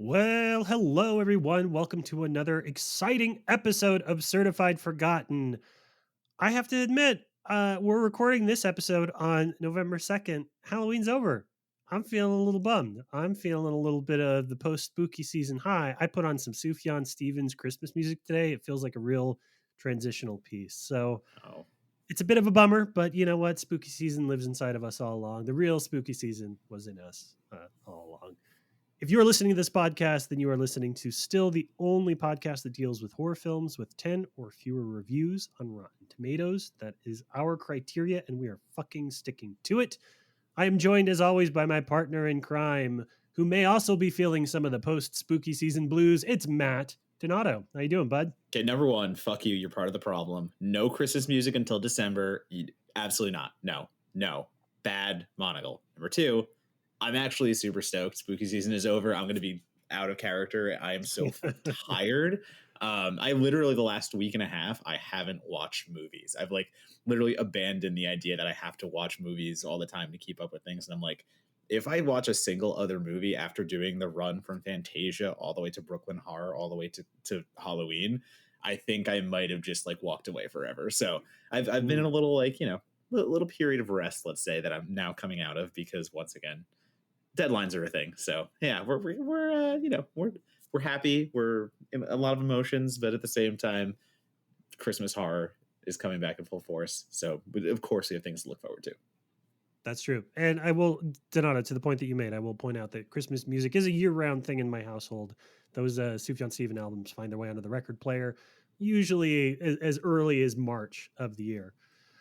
Well, hello everyone. Welcome to another exciting episode of Certified Forgotten. I have to admit, we're recording this episode on November 2nd. Halloween's over. I'm feeling a little bummed. I'm feeling a little bit of the post spooky season high. I put on some Sufjan Stevens Christmas music today. It feels like a real transitional piece. So Oh, it's a bit of a bummer, but you know what? Spooky season lives inside of us all along. The real spooky season was in us all along. If you are listening to this podcast, then you are listening to still the only podcast that deals with horror films with 10 or fewer reviews on Rotten Tomatoes. That is our criteria, and we are fucking sticking to it. I am joined, as always, by my partner in crime, who may also be feeling some of the post-spooky season blues. It's Matt Donato. How you doing, bud? okay. Number one, fuck you. You're part of the problem. No Christmas music until December. Absolutely not. No. Bad monocle. Number two, I'm actually super stoked. Spooky season is over. I'm going to be out of character. I am so tired. I literally the last week and a half, I haven't watched movies. I've literally abandoned the idea that I have to watch movies all the time to keep up with things. And I'm like, if I watch a single other movie after doing the run from Fantasia all the way to Brooklyn Horror, all the way to Halloween, I think I might have just walked away forever. So I've been in a little little period of rest, let's say, that I'm now coming out of because once again, deadlines are a thing. So yeah, we're happy. We're in a lot of emotions, but at the same time, Christmas horror is coming back in full force. So of course we have things to look forward to. That's true. And I will, Donato, to the point that you made, I will point out that Christmas music is a year-round thing in my household. Those Sufjan Stevens albums find their way onto the record player, usually as early as March of the year.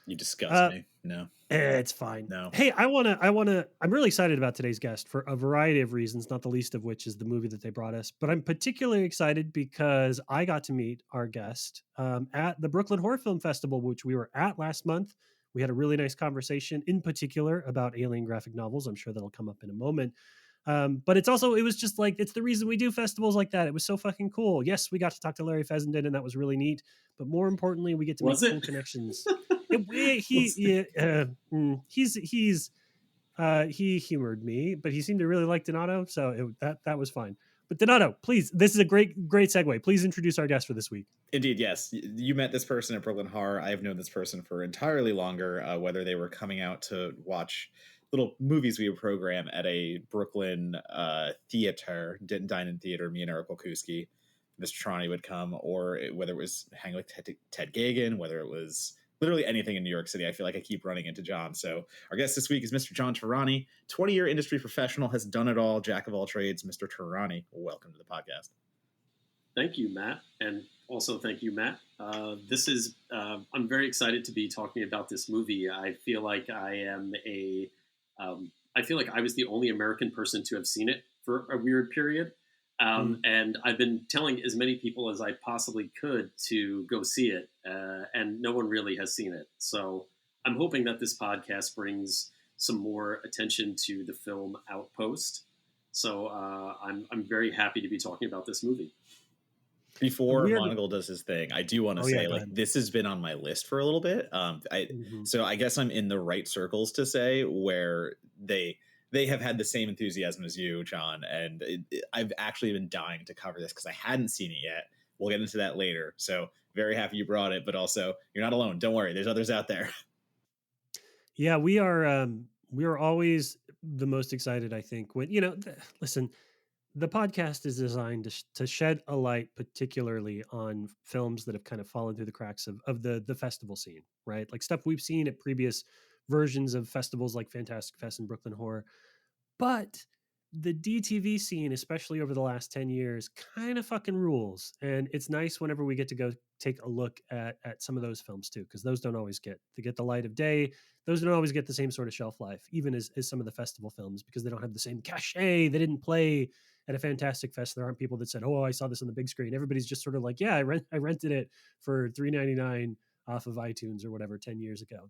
You disgust me. No. It's fine. No. Hey, I'm really excited about today's guest for a variety of reasons, not the least of which is the movie that they brought us. But I'm particularly excited because I got to meet our guest at the Brooklyn Horror Film Festival, which we were at last month. We had a really nice conversation, in particular about alien graphic novels. I'm sure that'll come up in a moment. But it was just it's the reason we do festivals like that. It was so fucking cool. Yes, we got to talk to Larry Fessenden, and that was really neat. But more importantly, we get to make cool connections. He humored me, but he seemed to really like Donato, so that was fine. But Donato, please, this is a great segue. Please introduce our guest for this week. Indeed, yes. You met this person at Brooklyn Horror. I have known this person for entirely longer, whether they were coming out to watch little movies we would program at a Brooklyn theater, dine-in theater, me and Eric Wilkuski, Mr. Torrani would come, or whether it was hanging with Ted Gagan, whether it was literally anything in New York City. I feel like I keep running into John. So our guest this week is Mr. John Torrani, 20-year industry professional, has done it all, jack of all trades. Mr. Torrani, welcome to the podcast. Thank you, Matt. And also thank you, Matt. I'm very excited to be talking about this movie. I feel like I was the only American person to have seen it for a weird period. And I've been telling as many people as I possibly could to go see it. And no one really has seen it. So I'm hoping that this podcast brings some more attention to the film Outpost. So I'm very happy to be talking about this movie. Before Monagle does his thing, I do want to say this has been on my list for a little bit. So I guess I'm in the right circles to say where they have had the same enthusiasm as you, John, and I've actually been dying to cover this because I hadn't seen it yet. We'll get into that later. So very happy you brought it, but also you're not alone. Don't worry, there's others out there. Yeah, we are always the most excited, I think, when listen. The podcast is designed to shed a light, particularly on films that have kind of fallen through the cracks of the festival scene, right? Like stuff we've seen at previous versions of festivals like Fantastic Fest and Brooklyn Horror. But the DTV scene, especially over the last 10 years, kind of fucking rules. And it's nice whenever we get to go take a look at some of those films too, because those don't always get the light of day. Those don't always get the same sort of shelf life, even as some of the festival films, because they don't have the same cachet. They didn't play at a Fantastic Fest. There aren't people that said, "Oh, I saw this on the big screen." Everybody's just sort of like, "Yeah, I rented it for $3.99 off of iTunes or whatever 10 years ago."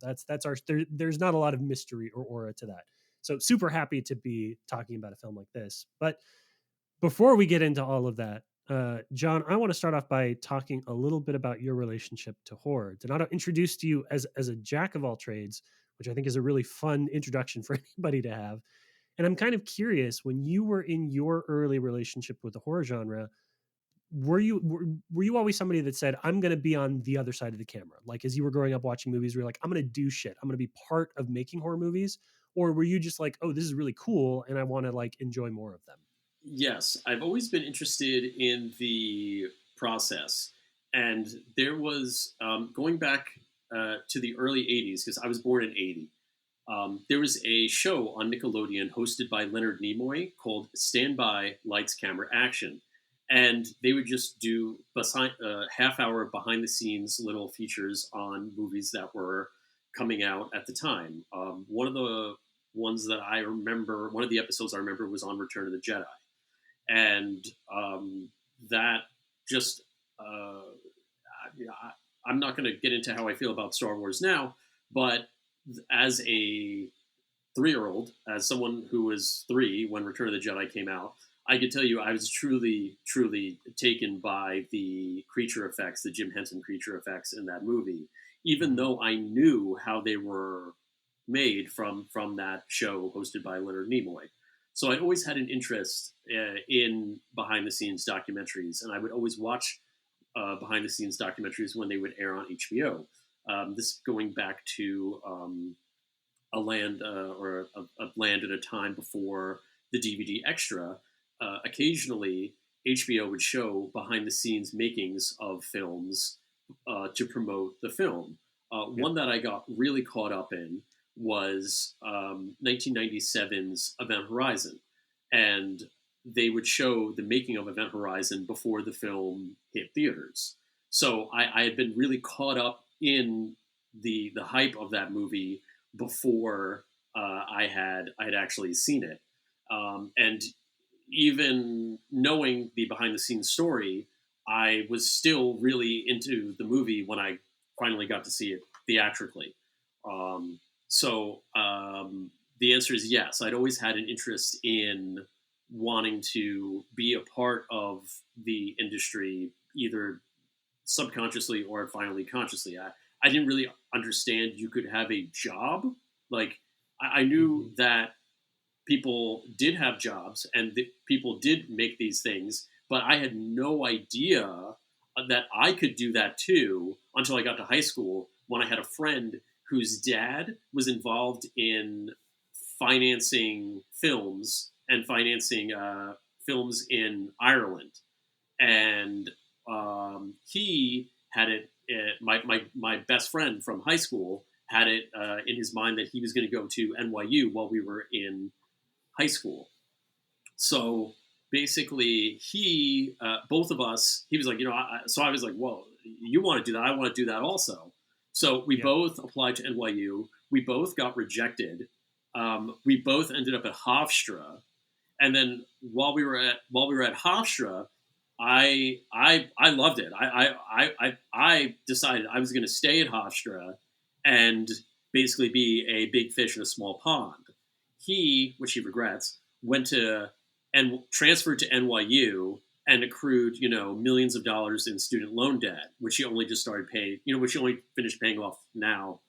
There's not a lot of mystery or aura to that. So super happy to be talking about a film like this. But before we get into all of that, John, I want to start off by talking a little bit about your relationship to horror. Donato introduced you as a jack of all trades, which I think is a really fun introduction for anybody to have. And I'm kind of curious, when you were in your early relationship with the horror genre, were you always somebody that said, I'm going to be on the other side of the camera? Like, as you were growing up watching movies, were you like, I'm going to do shit, I'm going to be part of making horror movies? Or were you just like, oh, this is really cool and I want to like enjoy more of them? Yes, I've always been interested in the process, and there was going back to the early '80s because I was born in '80. There was a show on Nickelodeon hosted by Leonard Nimoy called Stand By Lights Camera Action, and they would just do half-hour behind-the-scenes little features on movies that were coming out at the time. One of the ones that I remember, one of the episodes I remember was on Return of the Jedi, and that just I'm not going to get into how I feel about Star Wars now, but as a 3-year-old, as someone who was 3 when Return of the Jedi came out, I could tell you I was truly, truly taken by the creature effects, the Jim Henson creature effects in that movie, even Mhm. though I knew how they were made from that show hosted by Leonard Nimoy. So I always had an interest in behind the scenes documentaries, and I would always watch behind the scenes documentaries when they would air on HBO. This going back to a land or a land at a time before the DVD extra. Occasionally, HBO would show behind the scenes makings of films to promote the film. Yep. One that I got really caught up in was 1997's Event Horizon, and they would show the making of Event Horizon before the film hit theaters. So I had been really caught up in the hype of that movie before I had actually seen it, and even knowing the behind the scenes story, I was still really into the movie when I finally got to see it theatrically. So the answer is yes. I'd always had an interest in wanting to be a part of the industry, either subconsciously or finally consciously. I didn't really understand you could have a job. Like, I knew Mhm. that people did have jobs and people did make these things, but I had no idea that I could do that too until I got to high school when I had a friend whose dad was involved in financing films and financing films in Ireland, and he had it. My best friend from high school had it in his mind that he was going to go to NYU while we were in high school. So basically, both of us, he was like, so I was like, whoa, you want to do that? I want to do that also. So we Yep. both applied to NYU. We both got rejected. We both ended up at Hofstra, and then while we were at Hofstra, I loved it. I decided I was going to stay at Hofstra and basically be a big fish in a small pond. He, which he regrets, went to and transferred to NYU and accrued millions of dollars in student loan debt, which he only just started paying. Which he only finished paying off now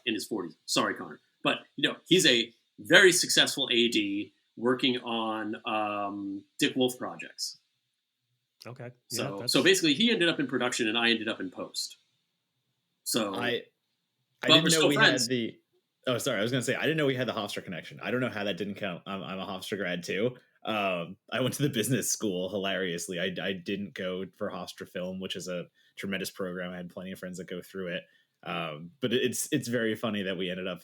in his 40s. Sorry, Connor, but he's a very successful AD working on Dick Wolf projects. Okay. Yeah, So that's basically, he ended up in production, and I ended up in post. So, I but we're didn't know still we had friends. the. Oh, sorry. I was gonna say I didn't know we had the Hofstra connection. I don't know how that didn't count. I'm a Hofstra grad too. I went to the business school. Hilariously, I didn't go for Hofstra Film, which is a tremendous program. I had plenty of friends that go through it. But it's very funny that we ended up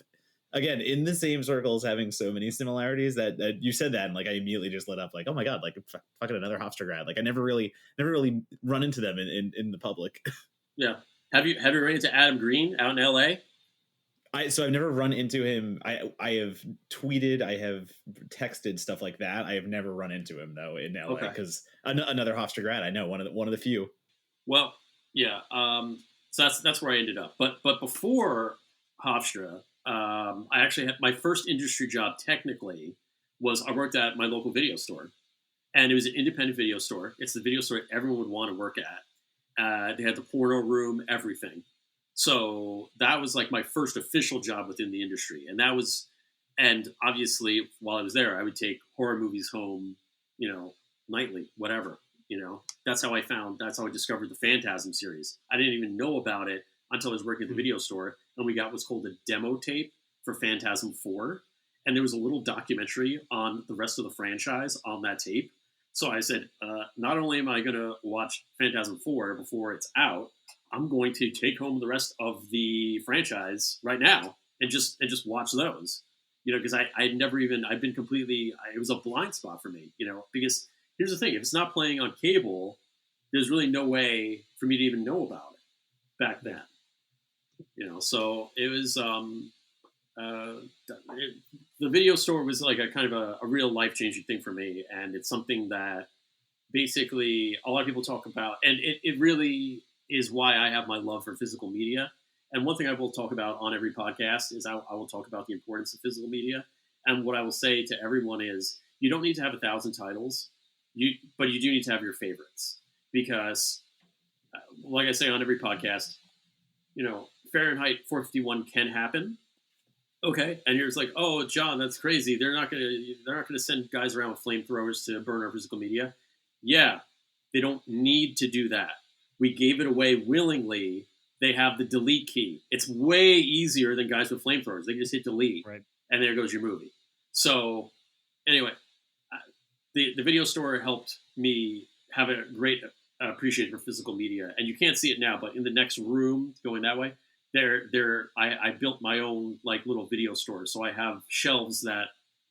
again in the same circles, having so many similarities that you said that, and like I immediately just lit up like, oh my god, like fucking another Hofstra grad. Like I never really run into them in the public. Yeah. Have you run into Adam Green out in L.A.? So I've never run into him. I have tweeted, I have texted stuff like that. I have never run into him though in LA Okay. because another Hofstra grad. I know one of the few. Well, yeah. So that's where I ended up. But before Hofstra, I actually had my first industry job. Technically, was I worked at my local video store, and it was an independent video store. It's the video store everyone would want to work at. They had the porno room, everything. So that was like my first official job within the industry, and that was And obviously, while I was there, I would take horror movies home, nightly, whatever. That's how I discovered the Phantasm series. I didn't even know about it until I was working at the Mm. video store, and we got what's called a demo tape for Phantasm 4. And there was a little documentary on the rest of the franchise on that tape. So I said, not only am I going to watch Phantasm 4 before it's out, I'm going to take home the rest of the franchise right now and just watch those. Because I'd never even, I've been completely, it was a blind spot for me, because here's the thing, if it's not playing on cable, there's really no way for me to even know about it back then. So it was, the video store was like a kind of a real life changing thing for me. And it's something that basically a lot of people talk about, and it really is why I have my love for physical media. And one thing I will talk about on every podcast is I will talk about the importance of physical media. And what I will say to everyone is, you don't need to have 1,000 titles, but you do need to have your favorites, because, like I say on every podcast, Fahrenheit 451 can happen. Okay, and you're just like, oh, John, that's crazy. They're not gonna send guys around with flamethrowers to burn our physical media. Yeah, they don't need to do that. We gave it away willingly. They have the delete key. It's way easier than guys with flamethrowers. They just hit delete, Right. and there goes your movie. So, anyway, the video store helped me have a great appreciation for physical media. And you can't see it now, but in the next room, going that way, I built my own like little video store. So I have shelves that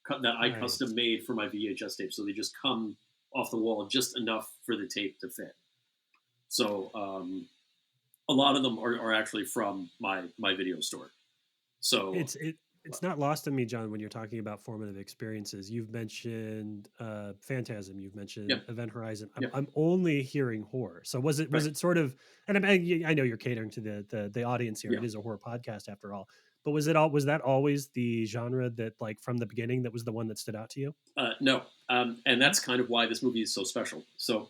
I Nice. custom made for my VHS tapes. So they just come off the wall just enough for the tape to fit. So a lot of them are actually from my video store. So It's not lost on me, John, when you're talking about formative experiences. You've mentioned Phantasm. You've mentioned yeah, Event Horizon. yeah, I'm only hearing horror. So was right, it sort of? And I know you're catering to the audience here. yeah. It is a horror podcast after all. But was that always the genre that, like, from the beginning, that was the one that stood out to you? No, and that's kind of why this movie is so special. So,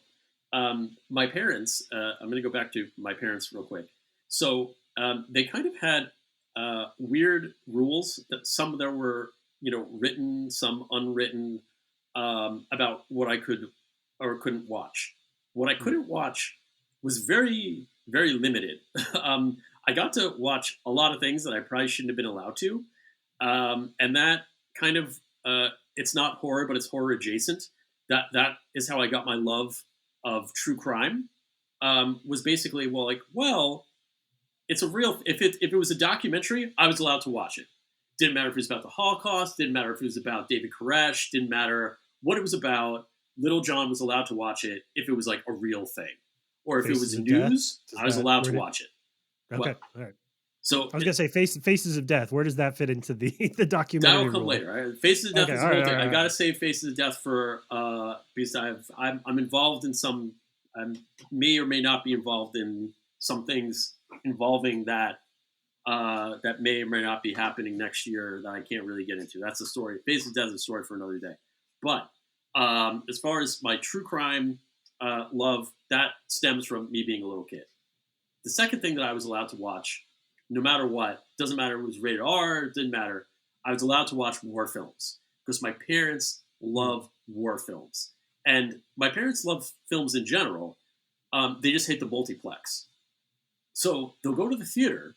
my parents, I'm going to go back to my parents real quick. So, they kind of had weird rules that some of them were, written, some unwritten, about what I could or couldn't watch. What I Hmm. couldn't watch was very, very limited. um, I got to watch a lot of things that I probably shouldn't have been allowed to, and that kind of it's not horror, but it's horror adjacent. That is how I got my love of true crime. Was basically, well, it's a real. If it was a documentary, I was allowed to watch it. Didn't matter if it was about the Holocaust. Didn't matter if it was about David Koresh. Didn't matter what it was about. Little John was allowed to watch it if it was like a real thing, or if it Faces was of Death. news, Does I was that allowed where to did? watch it. Okay, Well, all right. so I was gonna say Faces of Death. Where does that fit into the the that'll documentary come rule? later. Right? Faces of Death Okay, is all a right, whole all thing. right, I all gotta right. save Faces of Death for because I'm involved in some. I may or may not be involved in some things involving that that may or may not be happening next year that I can't really get into. That's a story. Faces of Death is a story for another day. But as far as my true crime love, that stems from me being a little kid. The second thing that I was allowed to watch, no matter what, doesn't matter if it was rated R, it didn't matter. I was allowed to watch war films because my parents Hmm. love war films. And my parents love films in general. They just hate the multiplex. So they'll go to the theater,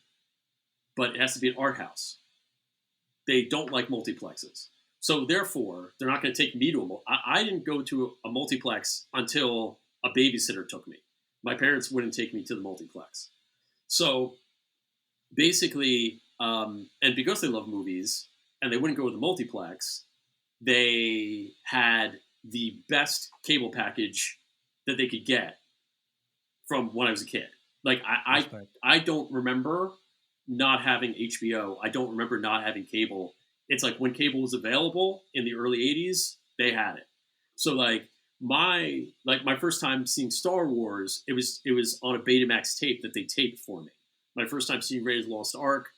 but it has to be an art house. They don't like multiplexes. So therefore, they're not going to take me to I didn't go to a multiplex until a babysitter took me. My parents wouldn't take me to the multiplex. So basically, and because they love movies and they wouldn't go to the multiplex, they had the best cable package that they could get from when I was a kid. Like Respect. I don't remember not having HBO. I don't remember not having cable. It's like when cable was available in the early '80s, they had it. So my first time seeing Star Wars, it was on a Betamax tape that they taped for me. My first time seeing Raiders of the Lost Ark,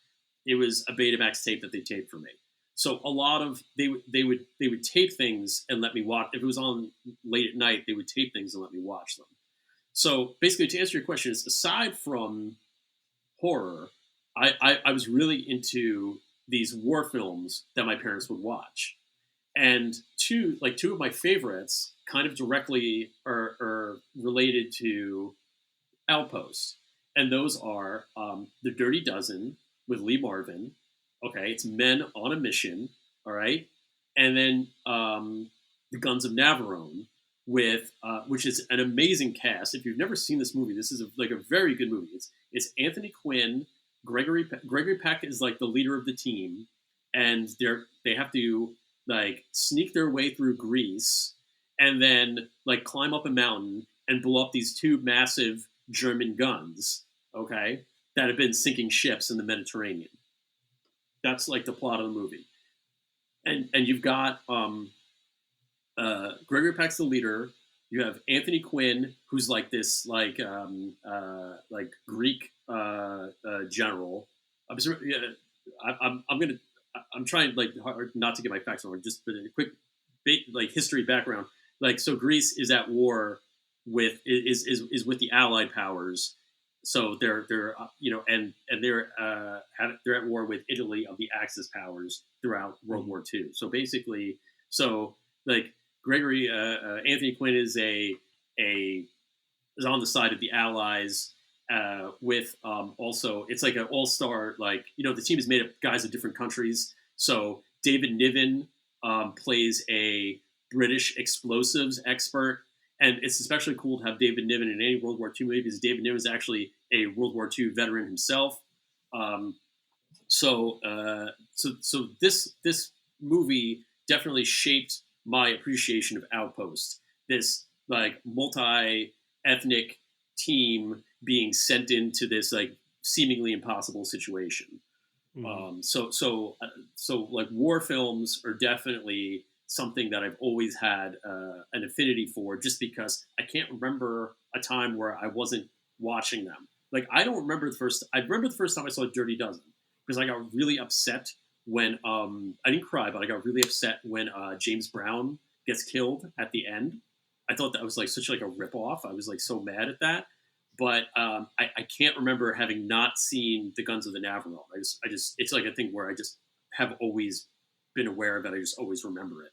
it was a Betamax tape that they taped for me. So a lot of they would tape things and let me watch. If it was on late at night, they would tape things and let me watch them. So basically, to answer your question, is aside from horror, I was really into these war films that my parents would watch. And two of my favorites kind of directly are related to Outpost, and those are The Dirty Dozen with Lee Marvin. Okay, it's men on a mission. All right, and then The Guns of Navarone with which is an amazing cast. If you've never seen this movie, this is a very good movie. It's Anthony Quinn, Gregory Peck is like the leader of the team, and they have to like sneak their way through Greece, and then like climb up a mountain and blow up these two massive German guns, okay, that have been sinking ships in the Mediterranean. That's like the plot of the movie. And you've got Gregory Peck's the leader. You have Anthony Quinn, who's like this like Greek general. I'm trying like hard not to get my facts wrong. Just a quick like history background. Like so, Greece is at war with is with the Allied powers. So they're and they're at war with Italy of the Axis powers throughout World War II. So basically, like Gregory Anthony Quinn is is on the side of the Allies. With also, it's like an all-star, like the team is made of guys of different countries. So David Niven plays a British explosives expert, and it's especially cool to have David Niven in any World War II movie because David Niven is actually a World War II veteran himself. So this movie definitely shaped my appreciation of Outpost. This like multi-ethnic team being sent into this like seemingly impossible situation. So like war films are definitely something that I've always had an affinity for, just because I can't remember a time where I wasn't watching them. Like I remember the first time I saw Dirty Dozen because I got really upset when I didn't cry, but I got really upset when James Brown gets killed at the end. I thought that was like such like a ripoff. I was like so mad at that. But I can't remember having not seen The Guns of the Navarone. I just it's like a thing where I just have always been aware of it. I just always remember it.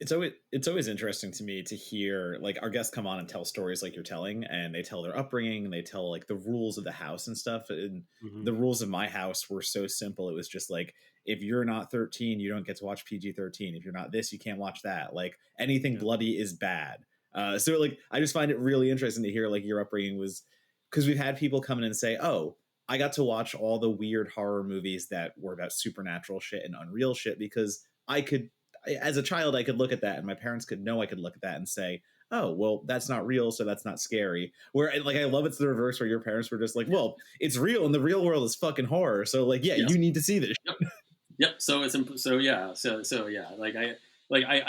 It's always interesting to me to hear like our guests come on and tell stories like you're telling, and they tell their upbringing and they tell like the rules of the house and stuff. And the rules of my house were so simple. It was just like, if you're not 13, you don't get to watch PG-13. If you're not this, you can't watch that. Like anything bloody is bad. So like I just find it really interesting to hear like your upbringing was, because we've had people come in and say, oh, I got to watch all the weird horror movies that were about supernatural shit and unreal shit because as a child, I could look at that and my parents could know I could look at that and say, oh, well, that's not real, so that's not scary. Where like I love it's the reverse, where your parents were just like, well, it's real and the real world is fucking horror. So like, yeah, you need to see this. Yep. So I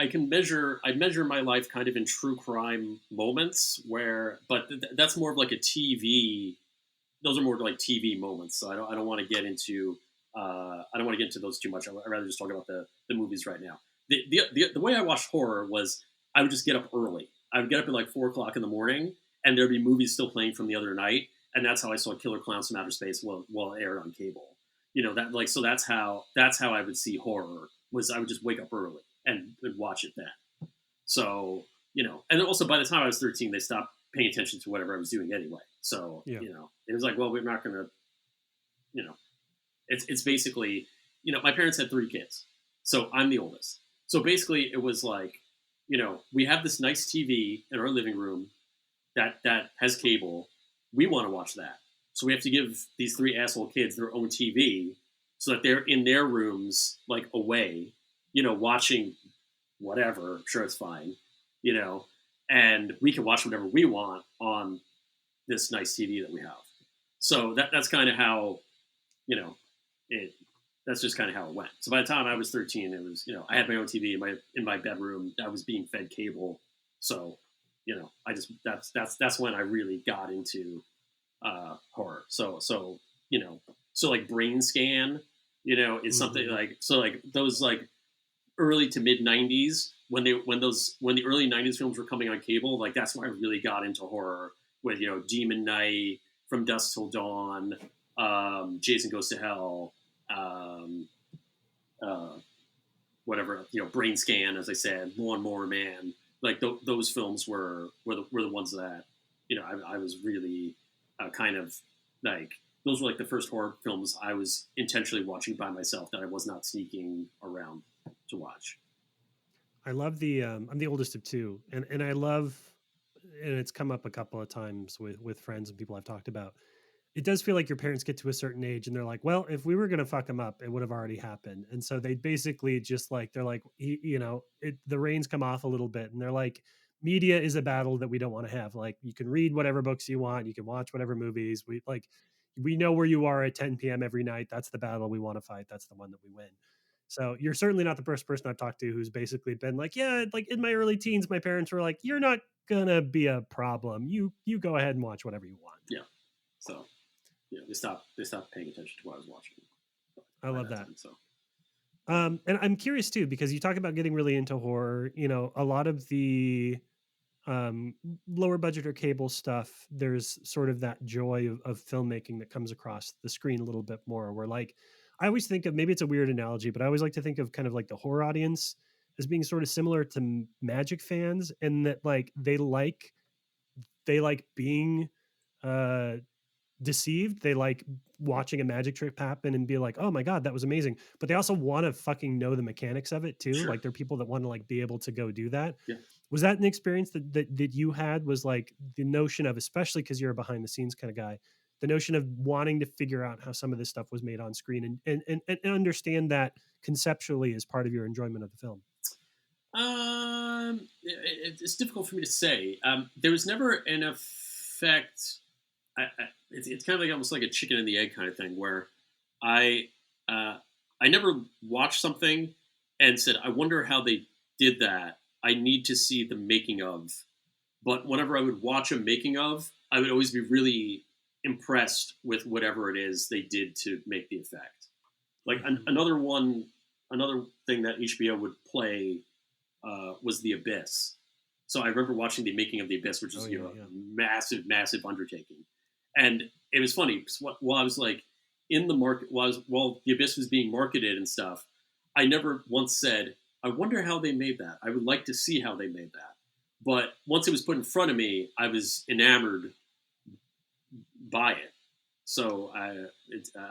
can measure my life kind of in true crime moments but that's more of like a TV. Those are more like TV moments. So I don't want to get into those too much. I'd rather just talk about the movies right now. The way I watched horror was I would just get up early. I would get up at like 4:00 in the morning, and there'd be movies still playing from the other night, and that's how I saw Killer Clowns from Outer Space while it aired on cable. So that's how I would see horror. Was I would just wake up early and watch it then. So and then also by the time I was 13, they stopped paying attention to whatever I was doing anyway. So it was like, well, we're not gonna, it's basically, my parents had 3 kids, so I'm the oldest. So basically, it was like, we have this nice TV in our living room that has cable. We want to watch that, so we have to give these 3 asshole kids their own TV so that they're in their rooms, like away, watching whatever. I'm sure it's fine, and we can watch whatever we want on this nice TV that we have. So that's kind of how, that's just kind of how it went. So by the time I was 13, it was, I had my own TV in my bedroom. I was being fed cable. So, I just, that's when I really got into horror. So like Brain Scan, is something like, so like those like early to mid 90s when the early 90s films were coming on cable, like that's when I really got into horror with, Demon Knight, From Dusk Till Dawn, Jason Goes to Hell. um, uh, whatever, Brain Scan, as I said, Lawnmower Man. Like those films were the ones that I was really kind of like, those were like the first horror films I was intentionally watching by myself, that I was not sneaking around to watch. I love the I'm the oldest of two, and I love, and it's come up a couple of times with friends and people I've talked about. It does feel like your parents get to a certain age and they're like, well, if we were going to fuck them up, it would have already happened. And so they basically just like, they're like, the reins come off a little bit. And they're like, media is a battle that we don't want to have. Like, you can read whatever books you want. You can watch whatever movies. We know where you are at 10 p.m. every night. That's the battle we want to fight. That's the one that we win. So you're certainly not the first person I've talked to who's basically been like, yeah, like in my early teens, my parents were like, you're not gonna be a problem. You go ahead and watch whatever you want. Yeah. So they stopped paying attention to what I was watching. I love that. Time, so. And I'm curious too, because you talk about getting really into horror. A lot of the um, lower budget or cable stuff, there's sort of that joy of filmmaking that comes across the screen a little bit more. Where like, I always think of, maybe it's a weird analogy, but I always like to think of kind of like the horror audience as being sort of similar to Magic fans, and that like they like being uh deceived. They like watching a magic trick happen and be like, oh my God, that was amazing. But they also want to fucking know the mechanics of it too. Sure. Like, they're people that want to like be able to go do that. Yeah. Was that an experience that you had? Was like the notion of, especially because you're a behind the scenes kind of guy, the notion of wanting to figure out how some of this stuff was made on screen, and understand that conceptually as part of your enjoyment of the film? It's difficult for me to say. There was never an effect. It's kind of like almost like a chicken and the egg kind of thing, where I uh, I never watched something and said, I wonder how they did that. I need to see the making of. But whenever I would watch a making of, I would always be really impressed with whatever it is they did to make the effect. Like another thing that HBO would play was The Abyss. So I remember watching the making of The Abyss, which is a massive, massive undertaking. And it was funny because while I was like in the market, while The Abyss was being marketed and stuff, I never once said, I wonder how they made that. I would like to see how they made that. But once it was put in front of me, I was enamored by it. So I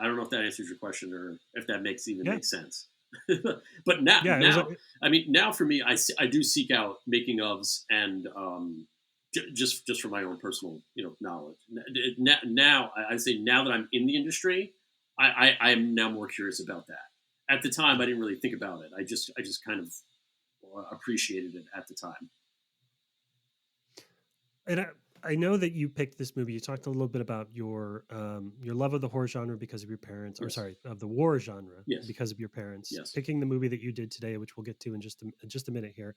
don't know if that answers your question or if that makes sense. But now for me, I do seek out making ofs and just for my own personal knowledge. Now I say, now that I'm in the industry, I am now more curious about that. At the time, I didn't really think about it. I just kind of appreciated it at the time. And I know that you picked this movie. You talked a little bit about your love of the horror genre because of your parents, Yes. or sorry, of the war genre Yes. because of your parents. Yes. Picking the movie that you did today, which we'll get to in just a minute here.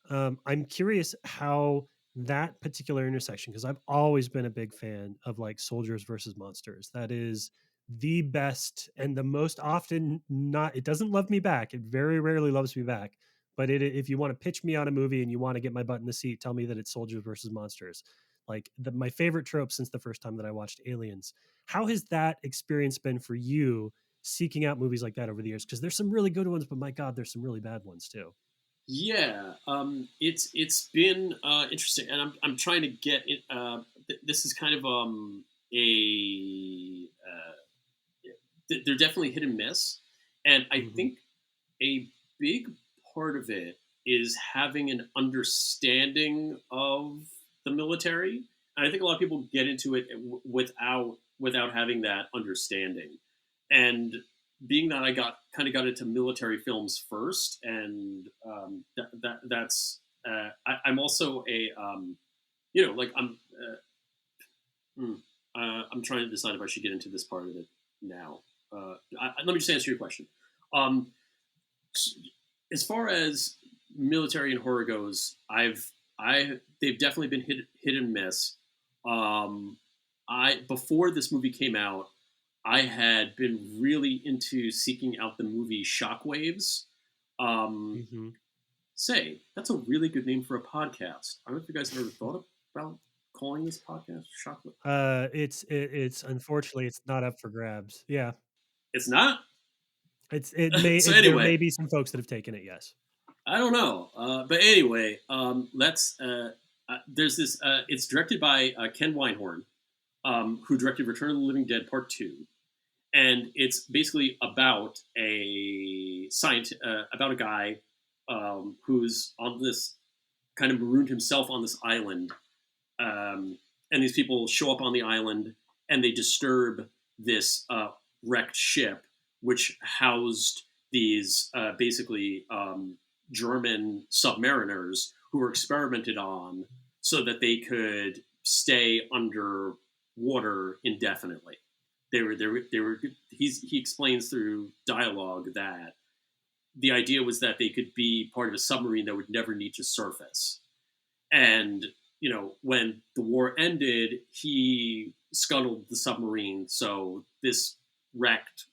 I'm curious how that particular intersection, because I've always been a big fan of like soldiers versus monsters. That is the best and the most often not. It doesn't love me back. It very rarely loves me back. But if you want to pitch me on a movie and you want to get my butt in the seat, tell me that it's soldiers versus monsters. Like my favorite trope since the first time that I watched Aliens. How has that experience been for you, seeking out movies like that over the years? Because there's some really good ones, but my God, there's some really bad ones too. Yeah, it's been interesting, and I'm trying to get it. This is kind of a they're definitely hit and miss, and I think a big part of it is having an understanding of the military. And I think a lot of people get into it without having that understanding, and being that I got into military films first, and that's I'm also a like I'm trying to decide if I should get into this part of it now. Let me just answer your question. As far as military and horror goes, they've definitely been hit and miss. Before this movie came out, I had been really into seeking out the movie Shockwaves. Say, that's a really good name for a podcast. I don't know if you guys have ever thought about calling this podcast Shockwaves. It's unfortunately it's not up for grabs. Yeah, It's not. So there anyway, may be some folks that have taken it. Yes. I don't know, but anyway, let's. There's this. It's directed by Ken Weinhorn, who directed Return of the Living Dead Part Two, and it's basically about about a guy who's on this kind of marooned himself on this island, and these people show up on the island and they disturb this wrecked ship, which housed these basically German submariners who were experimented on so that they could stay under water indefinitely. He explains through dialogue that the idea was that they could be part of a submarine that would never need to surface. And when the war ended, he scuttled the submarine. So wrecked,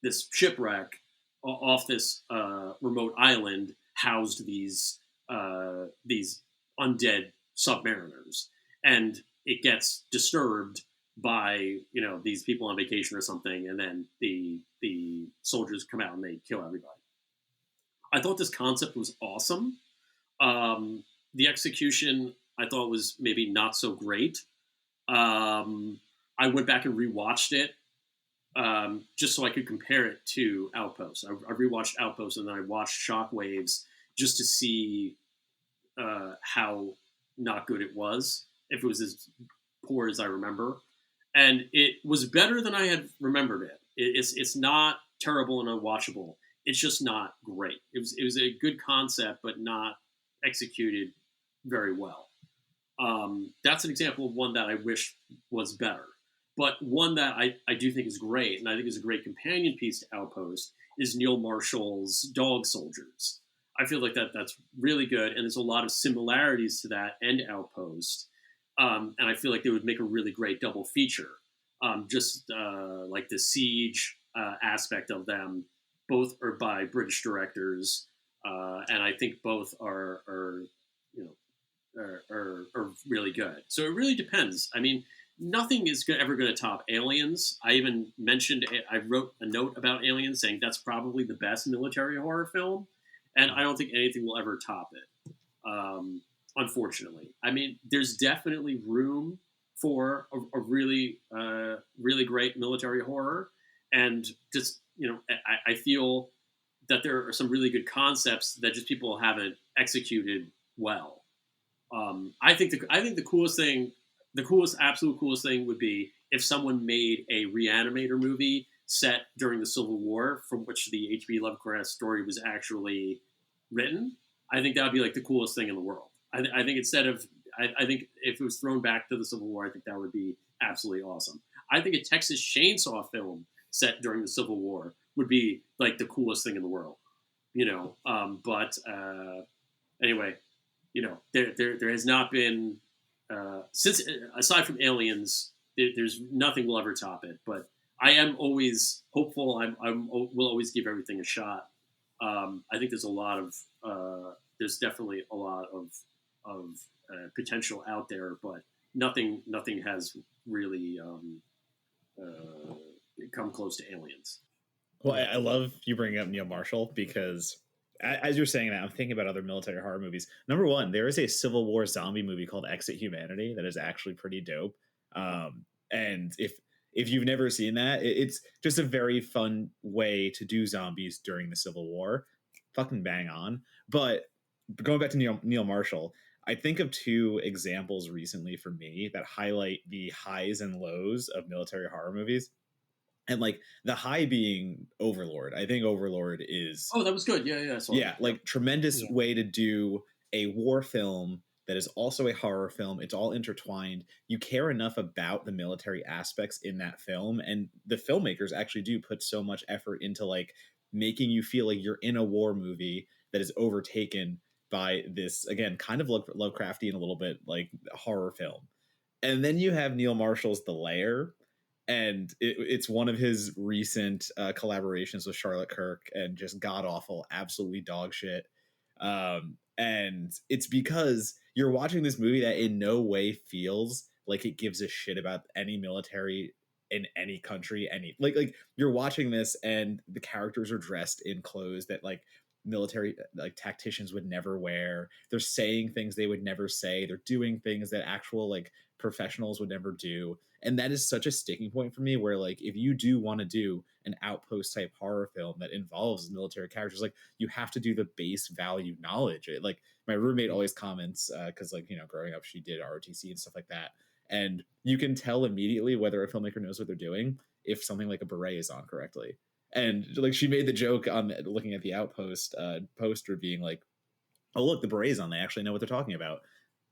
this shipwreck off this remote island housed these undead submariners, and it gets disturbed by these people on vacation or something, and then the soldiers come out and they kill everybody. I thought this concept was awesome. The execution I thought was maybe not so great. I went back and rewatched it just so I could compare it to Outpost. I rewatched Outpost and then I watched Shockwaves just to see how not good it was, if it was as poor as I remember. And it was better than I had remembered it. It's not terrible and unwatchable. It's just not great. It was a good concept, but not executed very well. That's an example of one that I wish was better. But one that I do think is great, and I think is a great companion piece to Outpost, is Neil Marshall's Dog Soldiers. I feel like that's really good, and there's a lot of similarities to that and Outpost. And I feel like they would make a really great double feature. Just like the siege aspect of them, both are by British directors, and I think both are really good. So it really depends. I mean, nothing is ever going to top Aliens. I wrote a note about Aliens saying that's probably the best military horror film, and I don't think anything will ever top it. Unfortunately, I mean, there's definitely room for a really, really great military horror, and just I feel that there are some really good concepts that just people haven't executed well. I think the absolute coolest thing would be if someone made a Reanimator movie set during the Civil War, from which the H.P. Lovecraft story was actually written. I think that would be like the coolest thing in the world. I think I think if it was thrown back to the Civil War, I think that would be absolutely awesome. I think a Texas Chainsaw film set during the Civil War would be like the coolest thing in the world. But anyway, there has not been since aside from Aliens, there's nothing will ever top it. But I am always hopeful. Will always give everything a shot. I think there's definitely a lot of potential out there, but nothing has really come close to Aliens. Well, I love you bringing up Neil Marshall because as you're saying that, I'm thinking about other military horror movies. Number one, there is a Civil War zombie movie called Exit Humanity that is actually pretty dope. And if you've never seen that, it's just a very fun way to do zombies during the Civil War. Fucking bang on. But going back to Neil Marshall, I think of two examples recently for me that highlight the highs and lows of military horror movies. And like the high being Overlord. I think Overlord is that was good. Yeah, like tremendous way to do a war film that is also a horror film. It's all intertwined. You care enough about the military aspects in that film, and the filmmakers actually do put so much effort into like making you feel like you're in a war movie that is overtaken by this, again, kind of Lovecraftian, a little bit like horror film. And then you have Neil Marshall's The Lair, and it's one of his recent collaborations with Charlotte Kirk, and just god awful, absolutely dog shit. And it's because you're watching this movie that in no way feels like it gives a shit about any military in any country, like you're watching this and the characters are dressed in clothes that like military like tacticians would never wear. They're saying things they would never say. They're doing things that actual like professionals would never do. And that is such a sticking point for me where like if you do want to do an Outpost type horror film that involves military characters, like you have to do the base value knowledge. Like my roommate always comments because like growing up she did ROTC and stuff like that, and you can tell immediately whether a filmmaker knows what they're doing if something like a beret is on correctly. And like she made the joke on looking at the Outpost poster being like, oh look, the beret's on, they actually know what they're talking about.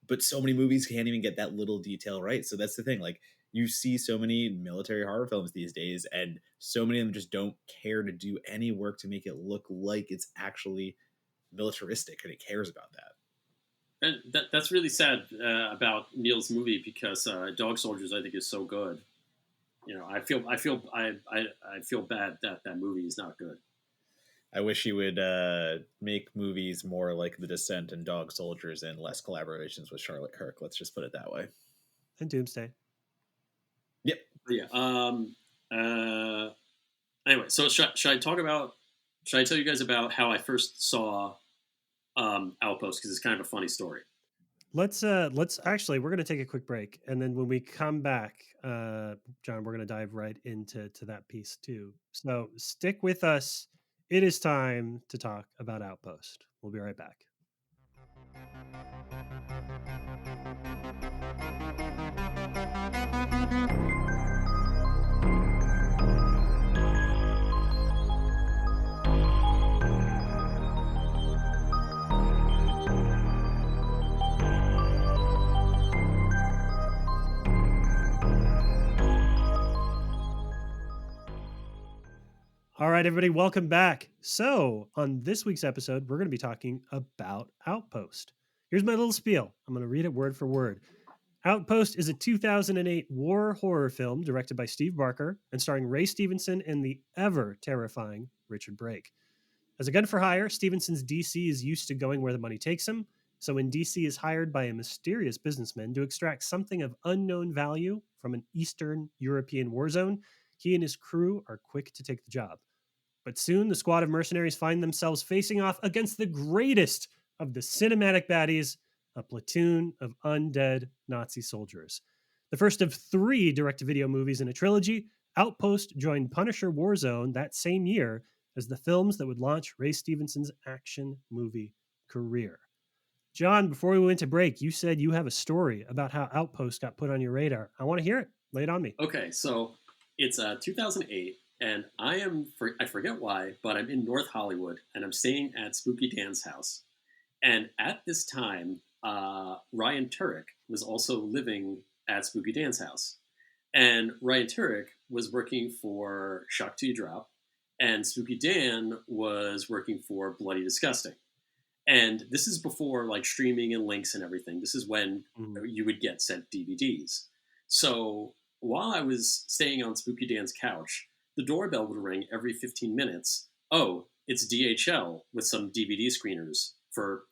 But so many movies can't even get that little detail right. So that's the thing, like you see so many military horror films these days and so many of them just don't care to do any work to make it look like it's actually militaristic and it cares about that. And that's really sad about Neil's movie because Dog Soldiers I think is so good. I feel bad that that movie is not good. I wish he would make movies more like The Descent and Dog Soldiers and less collaborations with Charlotte Kirk. Let's just put it that way. And Doomsday. Yep. But yeah. Anyway, so should I tell you guys about how I first saw Outpost, because it's kind of a funny story. Let's actually, we're going to take a quick break, and then when we come back, John, we're going to dive right into that piece too. So stick with us. It is time to talk about Outpost. We'll be right back. All right, everybody, welcome back. So on this week's episode, we're going to be talking about Outpost. Here's my little spiel. I'm going to read it word for word. Outpost is a 2008 war horror film directed by Steve Barker and starring Ray Stevenson and the ever-terrifying Richard Brake. As a gun for hire, Stevenson's DC is used to going where the money takes him, so when DC is hired by a mysterious businessman to extract something of unknown value from an Eastern European war zone, he and his crew are quick to take the job. But soon, the squad of mercenaries find themselves facing off against the greatest of the cinematic baddies, a platoon of undead Nazi soldiers. The first of 3 direct-to-video movies in a trilogy, Outpost joined Punisher Warzone that same year as the films that would launch Ray Stevenson's action movie career. John, before we went to break, you said you have a story about how Outpost got put on your radar. I want to hear it. Lay it on me. Okay, so it's 2008. And I forget why, but I'm in North Hollywood and I'm staying at Spooky Dan's house. And at this time, Ryan Turek was also living at Spooky Dan's house. And Ryan Turek was working for Shock to Drop, and Spooky Dan was working for Bloody Disgusting. And this is before like streaming and links and everything. This is when you would get sent DVDs. So while I was staying on Spooky Dan's couch, the doorbell would ring every 15 minutes. Oh, it's DHL with some DVD screeners for,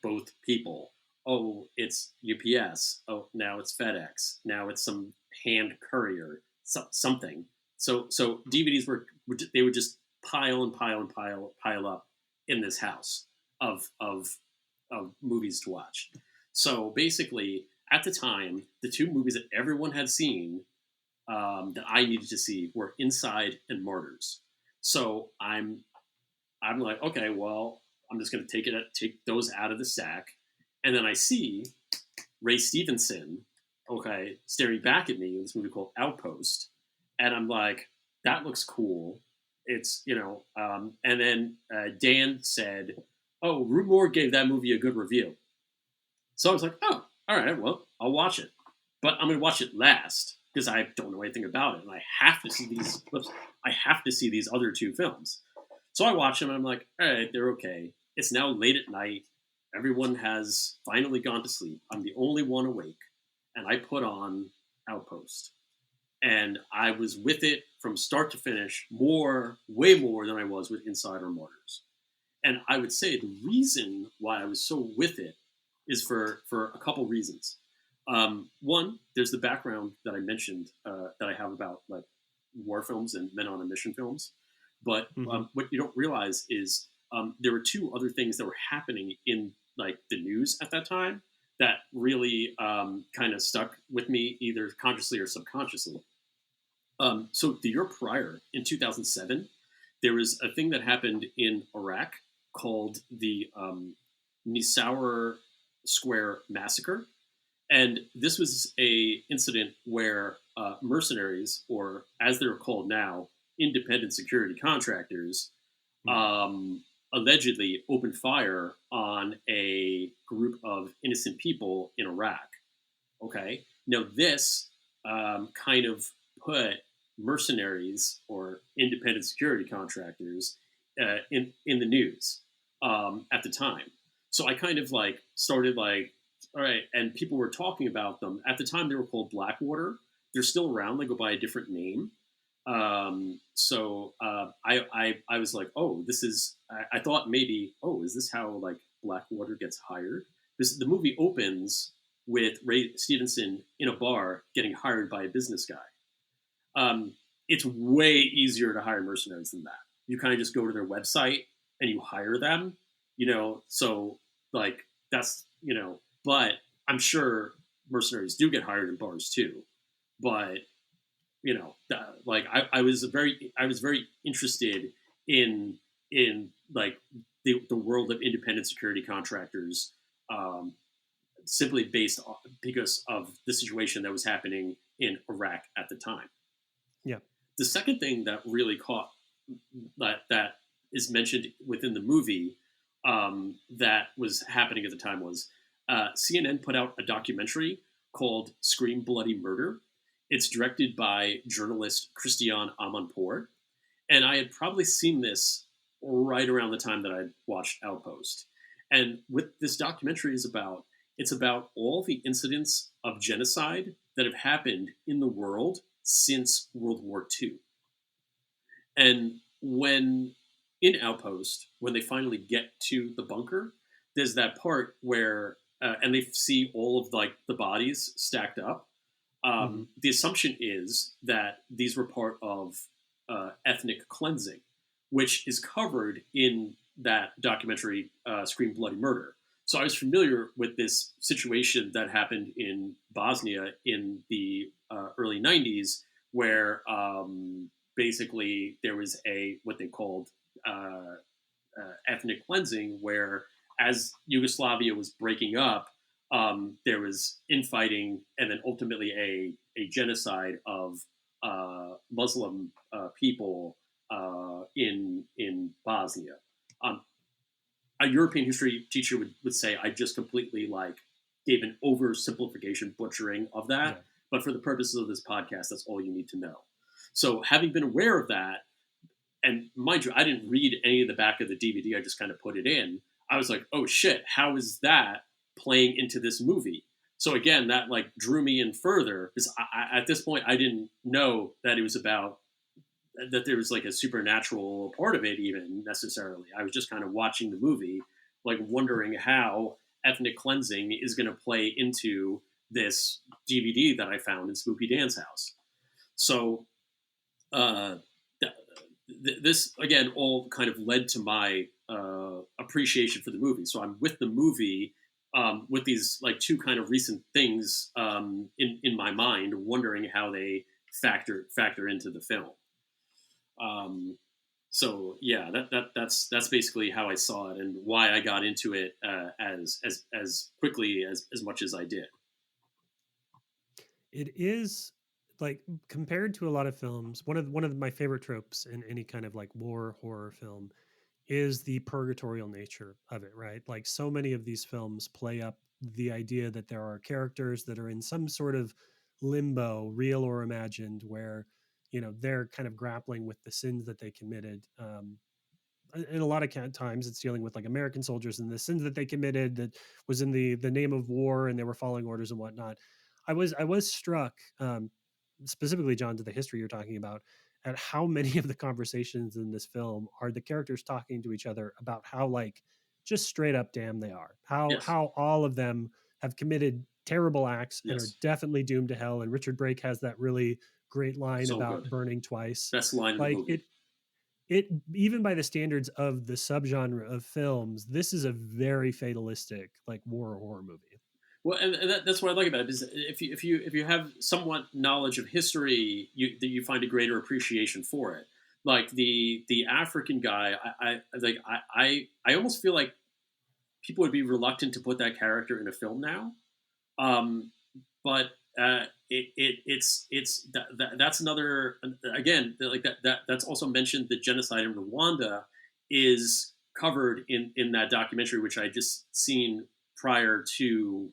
both people. Oh, it's UPS. Oh, now it's FedEx. Now it's some hand courier, something. So DVDs would just pile up in this house of movies to watch. So basically, at the time, the 2 movies that everyone had seen that I needed to see were Inside and Martyrs. So I'm like, okay, well, I'm just going to take those out of the stack, and then I see Ray Stevenson, staring back at me in this movie called Outpost, and I'm like, that looks cool. It's and then Dan said, oh, Rue Moore gave that movie a good review. So I was like, oh, all right, well, I'll watch it, but I'm going to watch it last, because I don't know anything about it, and I have to see these. I have to see these other 2 films. So I watch them, and I'm like, all right, they're okay. It's now late at night. Everyone has finally gone to sleep. I'm the only one awake, and I put on Outpost, and I was with it from start to finish, way more than I was with Inside or Martyrs. And I would say the reason why I was so with it is for a couple reasons. One, there's the background that I mentioned that I have about like war films and men on a mission films. But Hmm. what you don't realize is there were two other things that were happening in like the news at that time that really kind of stuck with me, either consciously or subconsciously. So the year prior, in 2007, there was a thing that happened in Iraq called the Nisour Square Massacre, and this was a incident where mercenaries, or as they're called now, independent security contractors, Hmm. um, allegedly opened fire on a group of innocent people in Iraq. Okay, now this kind of put mercenaries or independent security contractors in the news at the time. So I kind of like started like, all right, and people were talking about them at the time. They were called Blackwater. They're still around. They go by a different name. I was like, oh, this is. I thought maybe, oh, is this how like Blackwater gets hired? Because the movie opens with Ray Stevenson in a bar getting hired by a business guy. Um, it's way easier to hire mercenaries than that. You kind of just go to their website and you hire them, So like that's but I'm sure mercenaries do get hired in bars too. But like I was very interested in like the world of independent security contractors, um, simply based on because of the situation that was happening in Iraq at the time. Yeah. The second thing that really caught that is mentioned within the movie, that was happening at the time was CNN put out a documentary called "Scream Bloody Murder." It's directed by journalist Christiane Amanpour, and I had probably seen this right around the time that I watched Outpost. And what this documentary is about, it's about all the incidents of genocide that have happened in the world since World War II. And when in Outpost, when they finally get to the bunker, there's that part where and they see all of like the bodies stacked up. Hmm. The assumption is that these were part of ethnic cleansing, which is covered in that documentary, Scream Bloody Murder. So I was familiar with this situation that happened in Bosnia in the early 90s, where basically there was a what they called ethnic cleansing, where as Yugoslavia was breaking up, there was infighting and then ultimately a genocide of Muslim people in Bosnia. Um, a European history teacher would say I just completely like gave an oversimplification butchering of that. Yeah. But for the purposes of this podcast, that's all you need to know. So having been aware of that, and mind you, I didn't read any of the back of the DVD. I just kind of put it in. I was like, oh shit, how is that playing into this movie? So again, that like drew me in further because at this point I didn't know that it was about that there was like a supernatural part of it even necessarily. I was just kind of watching the movie, like wondering how ethnic cleansing is going to play into this DVD that I found in Spooky Dan's house. So uh, this again all kind of led to my appreciation for the movie. So I'm with the movie with these like two kind of recent things in my mind, wondering how they factor into the film. Um, so yeah, that's basically how I saw it and why I got into it as quickly as much as I did. It is like compared to a lot of films, one of my favorite tropes in any kind of like war horror film is the purgatorial nature of it, right? Like so many of these films play up the idea that there are characters that are in some sort of limbo, real or imagined, where they're kind of grappling with the sins that they committed. In a lot of times, it's dealing with like American soldiers and the sins that they committed that was in the name of war, and they were following orders and whatnot. I was struck, specifically, John, to the history you're talking about, at how many of the conversations in this film are the characters talking to each other about how like just straight up damn they are, how Yes. how all of them have committed terrible acts and are Yes. definitely doomed to hell. And Richard Brake has that really great line So about good. burning twice. Best line in the Like movie. it even by the standards of the subgenre of films, this is a very fatalistic like war or horror movie. Well, and that's what I like about it. Is if you have somewhat knowledge of history, you find a greater appreciation for it. Like the African guy, I almost feel like people would be reluctant to put that character in a film now. Um, but that's another, again, like that's also mentioned. The genocide in Rwanda is covered in that documentary, which I just seen prior to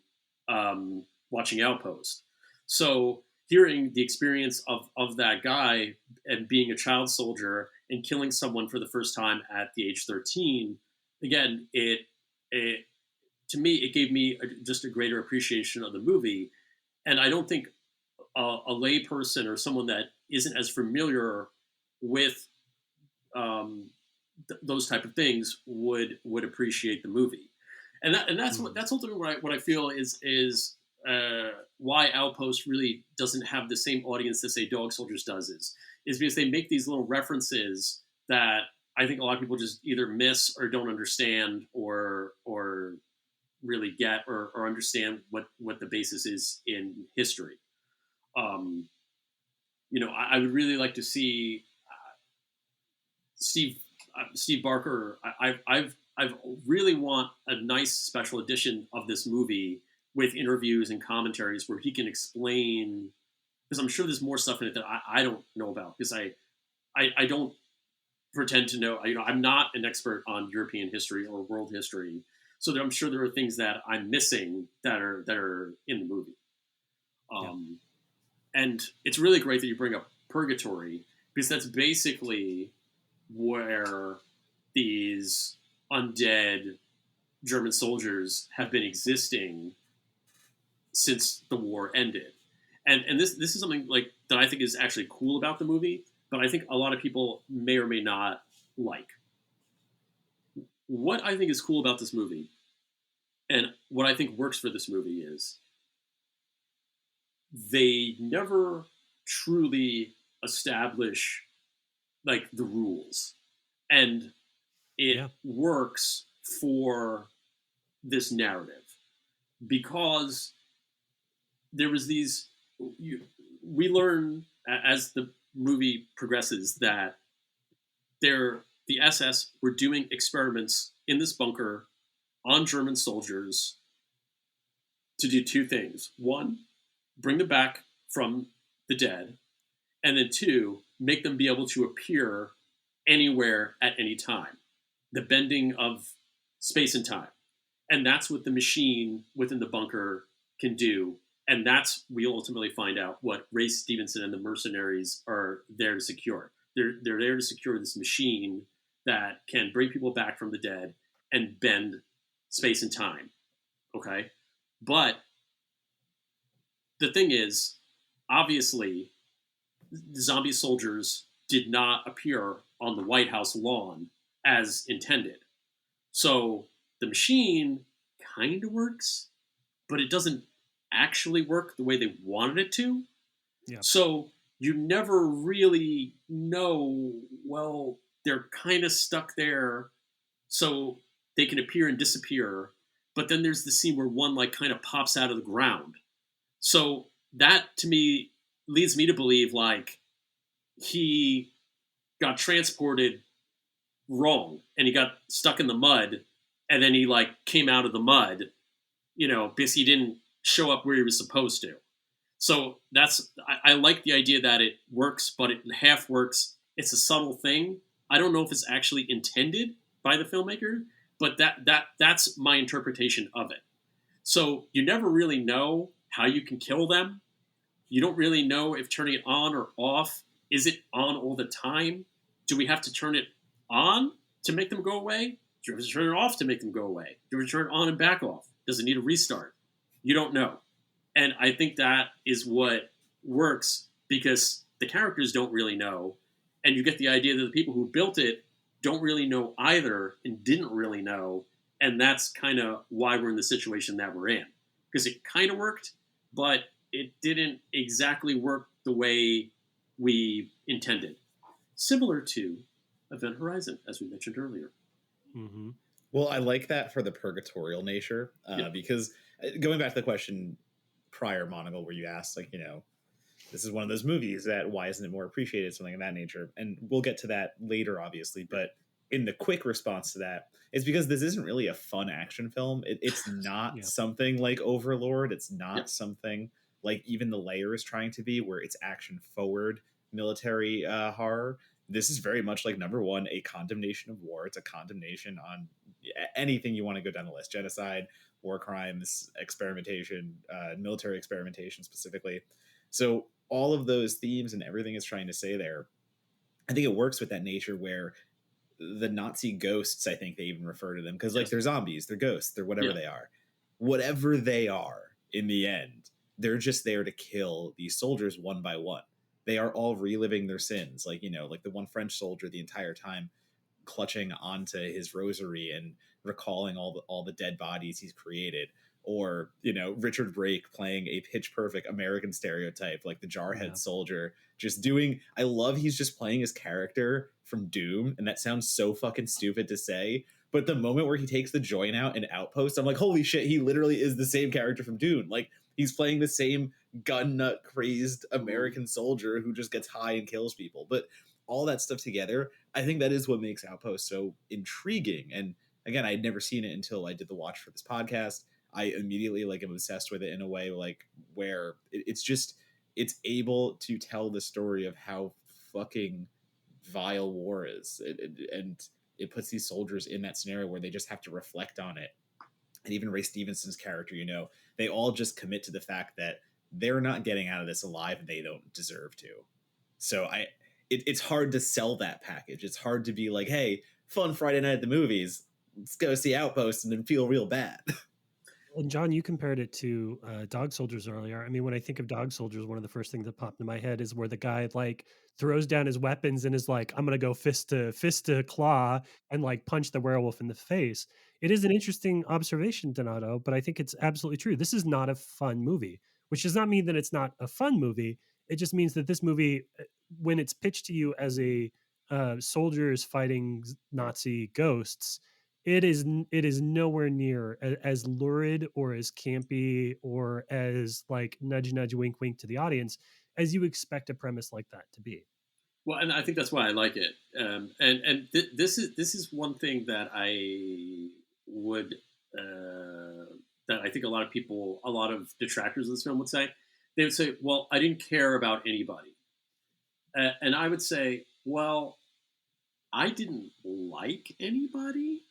watching Outpost. So hearing the experience of that guy and being a child soldier and killing someone for the first time at the age 13, again, it to me, it gave me just a greater appreciation of the movie. And I don't think a lay person or someone that isn't as familiar with those type of things would appreciate the movie. And that's ultimately what I feel is why Outpost really doesn't have the same audience that say Dog Soldiers is because they make these little references that I think a lot of people just either miss or don't understand or really get or understand what the basis is in history. Um, I would really like to see Steve Steve Barker. I've really want a nice special edition of this movie with interviews and commentaries where he can explain, because I'm sure there's more stuff in it that I don't know about, because I don't pretend to know. I'm not an expert on European history or world history, so I'm sure there are things that I'm missing that are in the movie. Um, and it's really great that you bring up Purgatory, because that's basically where these undead German soldiers have been existing since the war ended. And this is something like that I think is actually cool about the movie, but I think a lot of people may or may not like. What I think is cool about this movie, and what I think works for this movie, is they never truly establish like the rules, and it Yeah. works for this narrative because there was these we learn as the movie progresses that the SS were doing experiments in this bunker on German soldiers to do two things: one, bring them back from the dead, and then two, make them be able to appear anywhere at any time, the bending of space and time. And that's what the machine within the bunker can do. And that's, we ultimately find out what Ray Stevenson and the mercenaries are there to secure. They're there to secure this machine that can bring people back from the dead and bend space and time. Okay? But the thing is, obviously, the zombie soldiers did not appear on the White House lawn as intended. So the machine kind of works, but it doesn't actually work the way they wanted it to. Yeah. So you never really know, well, they're kind of stuck there so they can appear and disappear. But then there's the scene where one like kind of pops out of the ground. So that to me leads me to believe like he got transported wrong and he got stuck in the mud and then he like came out of the mud, because he didn't show up where he was supposed to. So I like the idea that it works, but it half works. It's a subtle thing. I don't know if it's actually intended by the filmmaker, but that's my interpretation of it. So you never really know how you can kill them. You don't really know if turning it on or off. Is it on all the time? Do we have to turn it on to make them go away? Do we have to turn it off to make them go away? Do we turn it on and back off? Does it need a restart? You don't know. And I think that is what works because the characters don't really know. And you get the idea that the people who built it don't really know either and didn't really know. And that's kind of why we're in the situation that we're in. because it kind of worked, but it didn't exactly work the way we intended. Similar to Event Horizon, as we mentioned earlier. Mm-hmm. Well, I like that for the purgatorial nature, because going back to the question prior, Monocle, where you asked, like, this is one of those movies that why isn't it more appreciated, something of that nature, and we'll get to that later, obviously. But in the quick response to that, it's because this isn't really a fun action film. It's not Yeah. something like Overlord. It's not something like even The Layer is trying to be, where it's action forward military horror. This is very much like number one, a condemnation of war. It's a condemnation on anything you want to go down the list: genocide, war crimes, experimentation, military experimentation specifically. So all of those themes and everything it's trying to say there, I think it works with that nature where the Nazi ghosts, I think they even refer to them, because like they're zombies, they're ghosts, they're whatever they are. Whatever they are, in the end, they're just there to kill these soldiers one by one. They are all reliving their sins. Like, like the one French soldier the entire time clutching onto his rosary and recalling all the dead bodies he's created, or Richard Brake playing a pitch perfect American stereotype like the jarhead soldier, just doing, I love he's just playing his character from Doom, and that sounds so fucking stupid to say, but the moment where he takes the joint out in Outpost, I'm like, holy shit, he literally is the same character from Doom. Like, he's playing the same gun nut crazed American soldier who just gets high and kills people. But all that stuff together, I think that is what makes Outpost so intriguing. And again, I had never seen it until I did the watch for this podcast. I immediately am obsessed with it in a way where it's able to tell the story of how fucking vile war is, and it puts these soldiers in that scenario where they just have to reflect on it. And even Ray Stevenson's character, they all just commit to the fact that they're not getting out of this alive and they don't deserve to. So it's hard to sell that package. It's hard to be like, hey, fun Friday night at the movies, let's go see Outpost and then feel real bad. And John, you compared it to Dog Soldiers earlier. I mean, when I think of Dog Soldiers, one of the first things that popped in my head is where the guy throws down his weapons and is like, "I'm gonna go fist to claw and punch the werewolf in the face." It is an interesting observation, Donato, but I think it's absolutely true. This is not a fun movie, which does not mean that it's not a fun movie. It just means that this movie, when it's pitched to you as a soldiers fighting Nazi ghosts, it is nowhere near as lurid or as campy or as nudge nudge wink wink to the audience as you expect a premise like that to be. Well, and I think that's why I like it. This is one thing that I would that I think a lot of detractors of this film would say. They would say, "Well, I didn't care about anybody," and I would say, "Well, I didn't like anybody,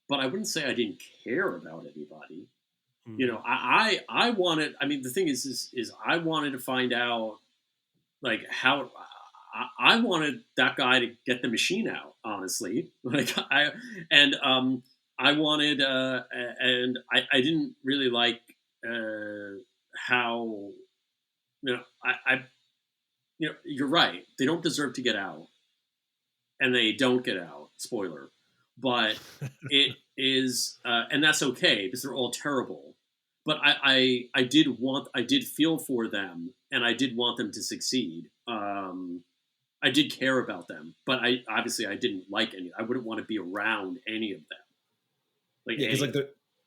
but I wouldn't say I didn't care about anybody." I wanted. I mean, the thing is I wanted to find out how. I wanted that guy to get the machine out. Honestly, I wanted, and I didn't really like how you're right. They don't deserve to get out, and they don't get out. Spoiler, but it is, and that's okay because they're all terrible. But I did feel for them, and I did want them to succeed. I did care about them, but I didn't like any. I wouldn't want to be around any of them. Because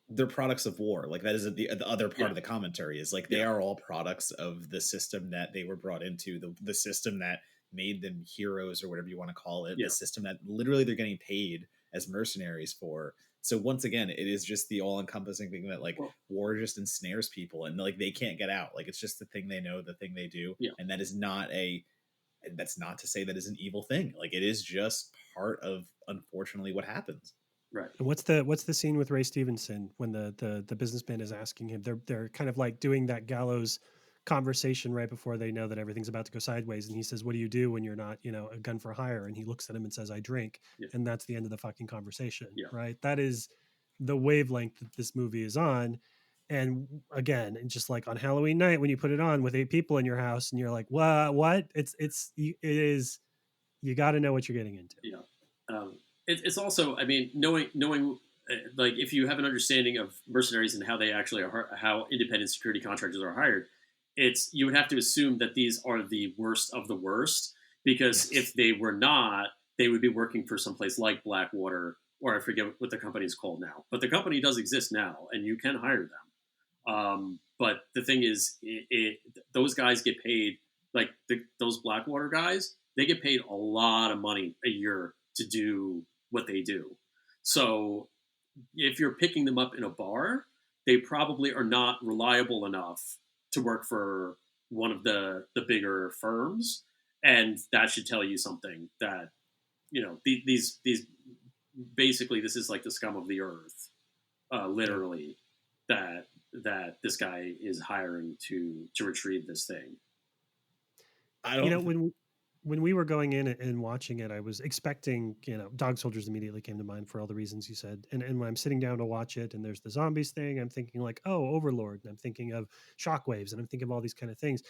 they're products of war. Like, that is the other part of the commentary is they are all products of the system that they were brought into, the system that made them heroes, or whatever you want to call it, the system that literally they're getting paid as mercenaries for. So once again, it is just the all-encompassing thing that war just ensnares people, and they can't get out. It's just the thing they know, the thing they do, and that's not to say that is an evil thing. It is just part of, unfortunately, what happens. Right. And what's the scene with Ray Stevenson when the businessman is asking him? They're kind of doing that gallows conversation right before they know that everything's about to go sideways, and he says, "What do you do when you're not, a gun for hire?" And he looks at him and says, "I drink." And that's the end of the fucking conversation. Right? That is the wavelength that this movie is on. And again, just like on Halloween night when you put it on with 8 people in your house and you're like, what? It is, you got to know what you're getting into. It's also, I mean, knowing like if you have an understanding of mercenaries and how they actually are, how independent security contractors are hired, it's you would have to assume that these are the worst of the worst, because Yes. if they were not, they would be working for someplace like Blackwater, or I forget what the company is called now. But the company does exist now, and you can hire them. But the thing is, those guys get paid like those Blackwater guys. They get paid a lot of money a year to do what they do. So if you're picking them up in a bar, they probably are not reliable enough to work for one of the bigger firms, and that should tell you something that these basically this is like the scum of the earth, Yeah. literally, that this guy is hiring to retrieve this thing. I You know, don't. when we were going in and watching it, I was expecting, Dog Soldiers immediately came to mind for all the reasons you said. And when I'm sitting down to watch it and there's the zombies thing, I'm thinking like, oh, Overlord, and I'm thinking of shockwaves, and I'm thinking of all these kind of things.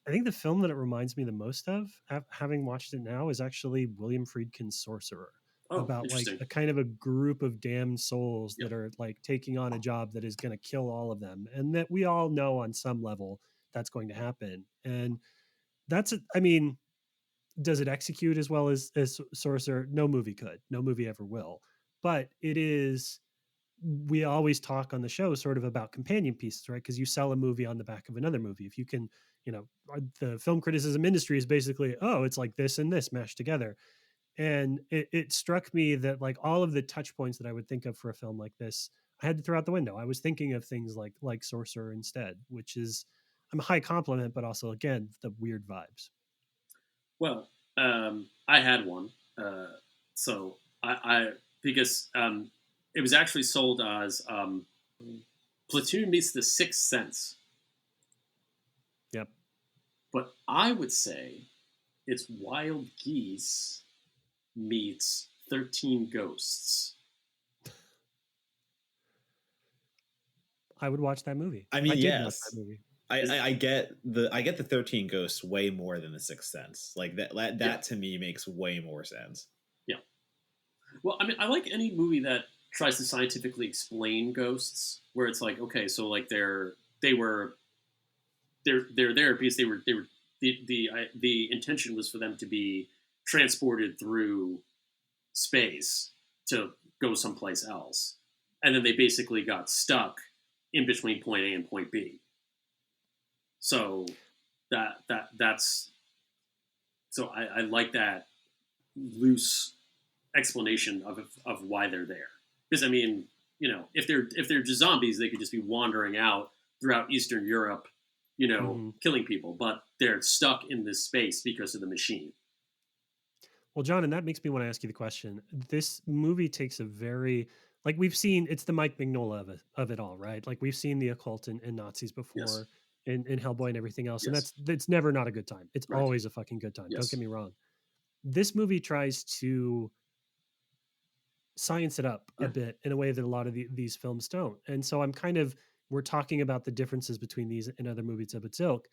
I think the film that it reminds me the most of, having watched it now, is actually William Friedkin's Sorcerer, Oh, about like interesting. a kind of a group of damned souls Yep. that are like taking on a job that is going to kill all of them, and that we all know on some level that's going to happen. And I mean, does it execute as well as Sorcerer? No movie could. No movie ever will. But it is. We always talk on the show sort of about companion pieces, right? Because you sell a movie on the back of another movie. If you can, the film criticism industry is basically, oh, it's like this and this mashed together. And it struck me that like all of the touch points that I would think of for a film like this, I had to throw out the window. I was thinking of things like Sorcerer instead, which is I'm a high compliment, but also again the weird vibes. Well, I had one. So I because it was actually sold as Platoon meets The Sixth Sense, Yep. but I would say it's Wild Geese meets 13 Ghosts. I would watch that movie. I I mean, did watch that yes. movie. I get the 13 Ghosts way more than the Sixth Sense. Like that Yeah, to me makes way more sense. yeah. Well, I mean, I like any movie that tries to scientifically explain ghosts, where it's like, okay, so like they're there because they were the intention was for them to be transported through space to go someplace else, and then they basically got stuck in between point A and point B. So that's so I like that loose explanation of why they're there. Because I mean, if they're just zombies, they could just be wandering out throughout Eastern Europe, Hmm. killing people. But they're stuck in this space because of the machine. Well, John, and that makes me want to ask you the question. This movie takes a very like we've seen it's the Mike Mignola of it all, right? Like we've seen the occult and Nazis Yes. before in Hellboy and everything else, and Yes. that's never not a good time. It's Right. always a fucking good time. Don't get Yes. me wrong. This movie tries to science it up a Yeah. bit in a way that a lot of these films don't. And so we're talking about the differences between these and other movies of its ilk.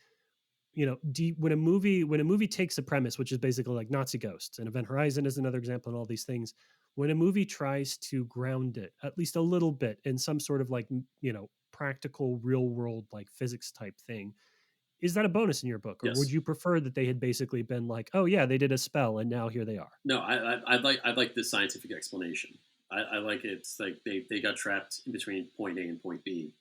When a movie takes a premise, which is basically like Nazi ghosts, and Event Horizon is another example, and all these things, when a movie tries to ground it at least a little bit in some sort of like practical real world like physics type thing, is that a bonus in your book, or would Yes. you prefer that they had basically been like, oh yeah, they did a spell and now here they are? No, I'd like the scientific explanation. I like it. It's like they got trapped in between point A and point B,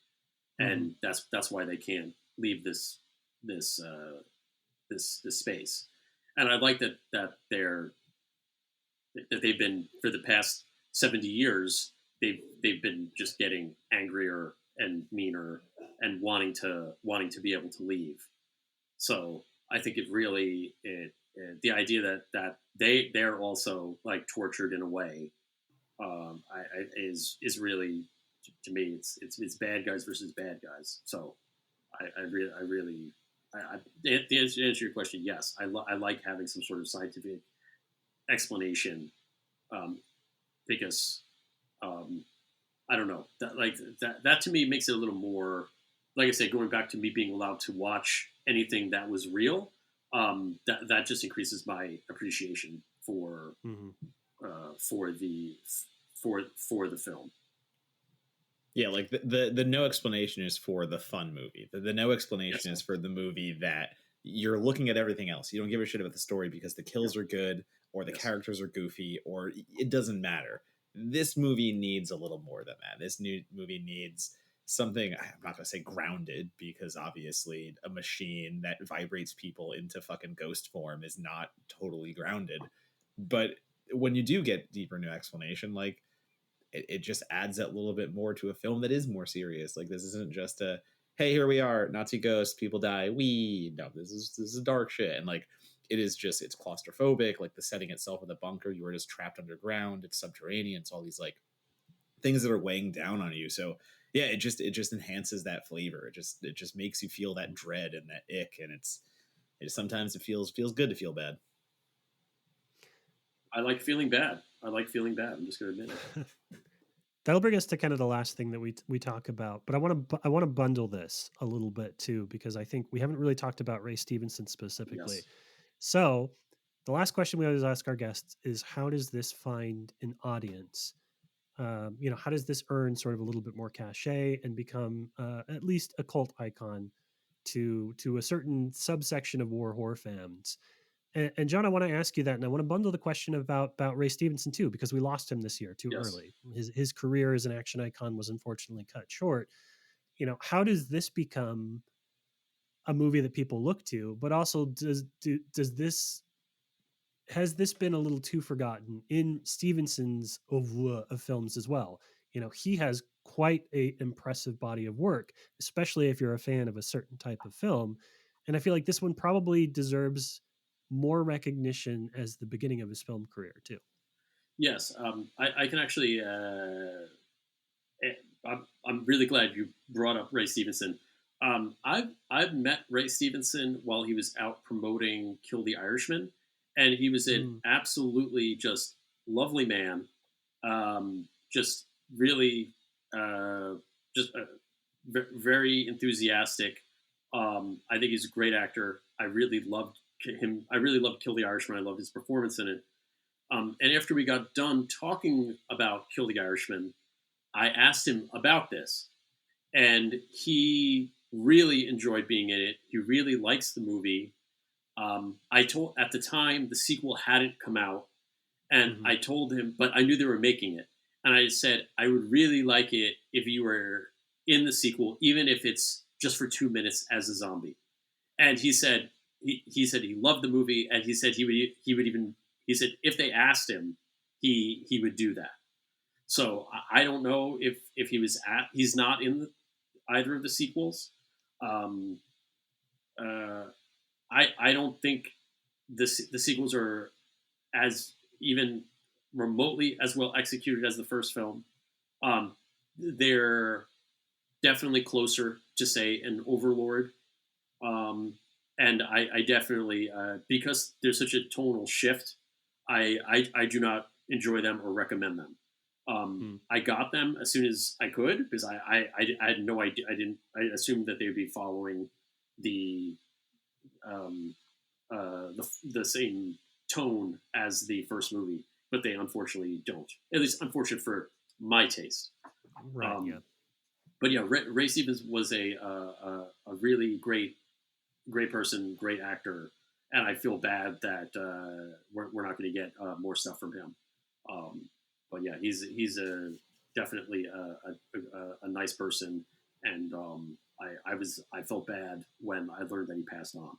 Hmm. and that's why they can't leave this this space. And I like that they've been for the past 70 years they've been just getting angrier and meaner and wanting to be able to leave. So I think the idea that they're also like tortured in a way, is really, to me, it's bad guys versus bad guys. So I really to answer your question, yes, I like having some sort of scientific explanation, um, because um, I don't know that to me makes it a little more, like I said, going back to me being allowed to watch anything that was real. That just increases my appreciation Hmm. for the for the film. Yeah, like the no explanation is for the fun movie. The no Yes. explanation is for the movie that you're looking at everything else. You don't give a shit about the story because the Yeah. kills are good or the Yes. characters are goofy or it doesn't matter. This movie needs a little more than that. This new movie needs something, I'm not going to say grounded because obviously a machine that vibrates people into fucking ghost form is not totally grounded. But when you do get deeper new explanation, like it just adds that little bit more to a film that is more serious. Like this isn't just a hey, here we are, Nazi ghosts, people die. We no, this is dark shit. And like it is just it's claustrophobic, like the setting itself of the bunker, you are just trapped underground, it's subterranean, it's all these like things that are weighing down on you. So yeah, it just enhances that flavor. It just makes you feel that dread and that ick. And sometimes it feels good to feel bad. I like feeling bad. I like feeling bad. I'm just going to admit it. That'll bring us to kind of the last thing that we talk about, but I want to bundle this a little bit too because I think we haven't really talked about Ray Stevenson specifically. Yes. So, the last question we always ask our guests is, how does this find an audience? How does this earn sort of a little bit more cachet and become at least a cult icon to a certain subsection of war horror fans? And John, I want to ask you that, and I want to bundle the question about Ray Stevenson too, because we lost him this year too Yes. early. His career as an action icon was unfortunately cut short. How does this become a movie that people look to? But also, does this has this been a little too forgotten in Stevenson's oeuvre of films as well? He has quite a impressive body of work, especially if you're a fan of a certain type of film. And I feel like this one probably deserves more recognition as the beginning of his film career too. Yes. I can actually. I'm really glad you brought up Ray Stevenson. I've met Ray Stevenson while he was out promoting Kill the Irishman, and he was an Mm, absolutely just lovely man. Just really, just very enthusiastic. I think he's a great actor. I really loved him. I really loved Kill the Irishman. I loved his performance in it. And after we got done talking about Kill the Irishman, I asked him about this, and he really enjoyed being in it. He really likes the movie. I told at the time the sequel hadn't come out, and hmm I told him, but I knew they were making it, and I said I would really like it if you were in the sequel, even if it's just for 2 minutes as a zombie. And he said he loved the movie, and he said he would even he said if they asked him, he would do that. So I don't know if he's not in either of the sequels. Um, uh, I don't think the sequels are as even remotely as well executed as the first film. Um, they're definitely closer to say an Overlord, and I definitely because there's such a tonal shift. I do not enjoy them or recommend them. mm. I got them as soon as I could because I had no idea. I assumed that they would be following the the same tone as the first movie, but they unfortunately don't. At least unfortunate for my taste. Right. Um, Yeah. but yeah, Ray Stevens was a really great person, great actor, and I feel bad that we're not going to get more stuff from him. Um, but yeah, he's a definitely a nice person, and I felt bad when I learned that he passed on.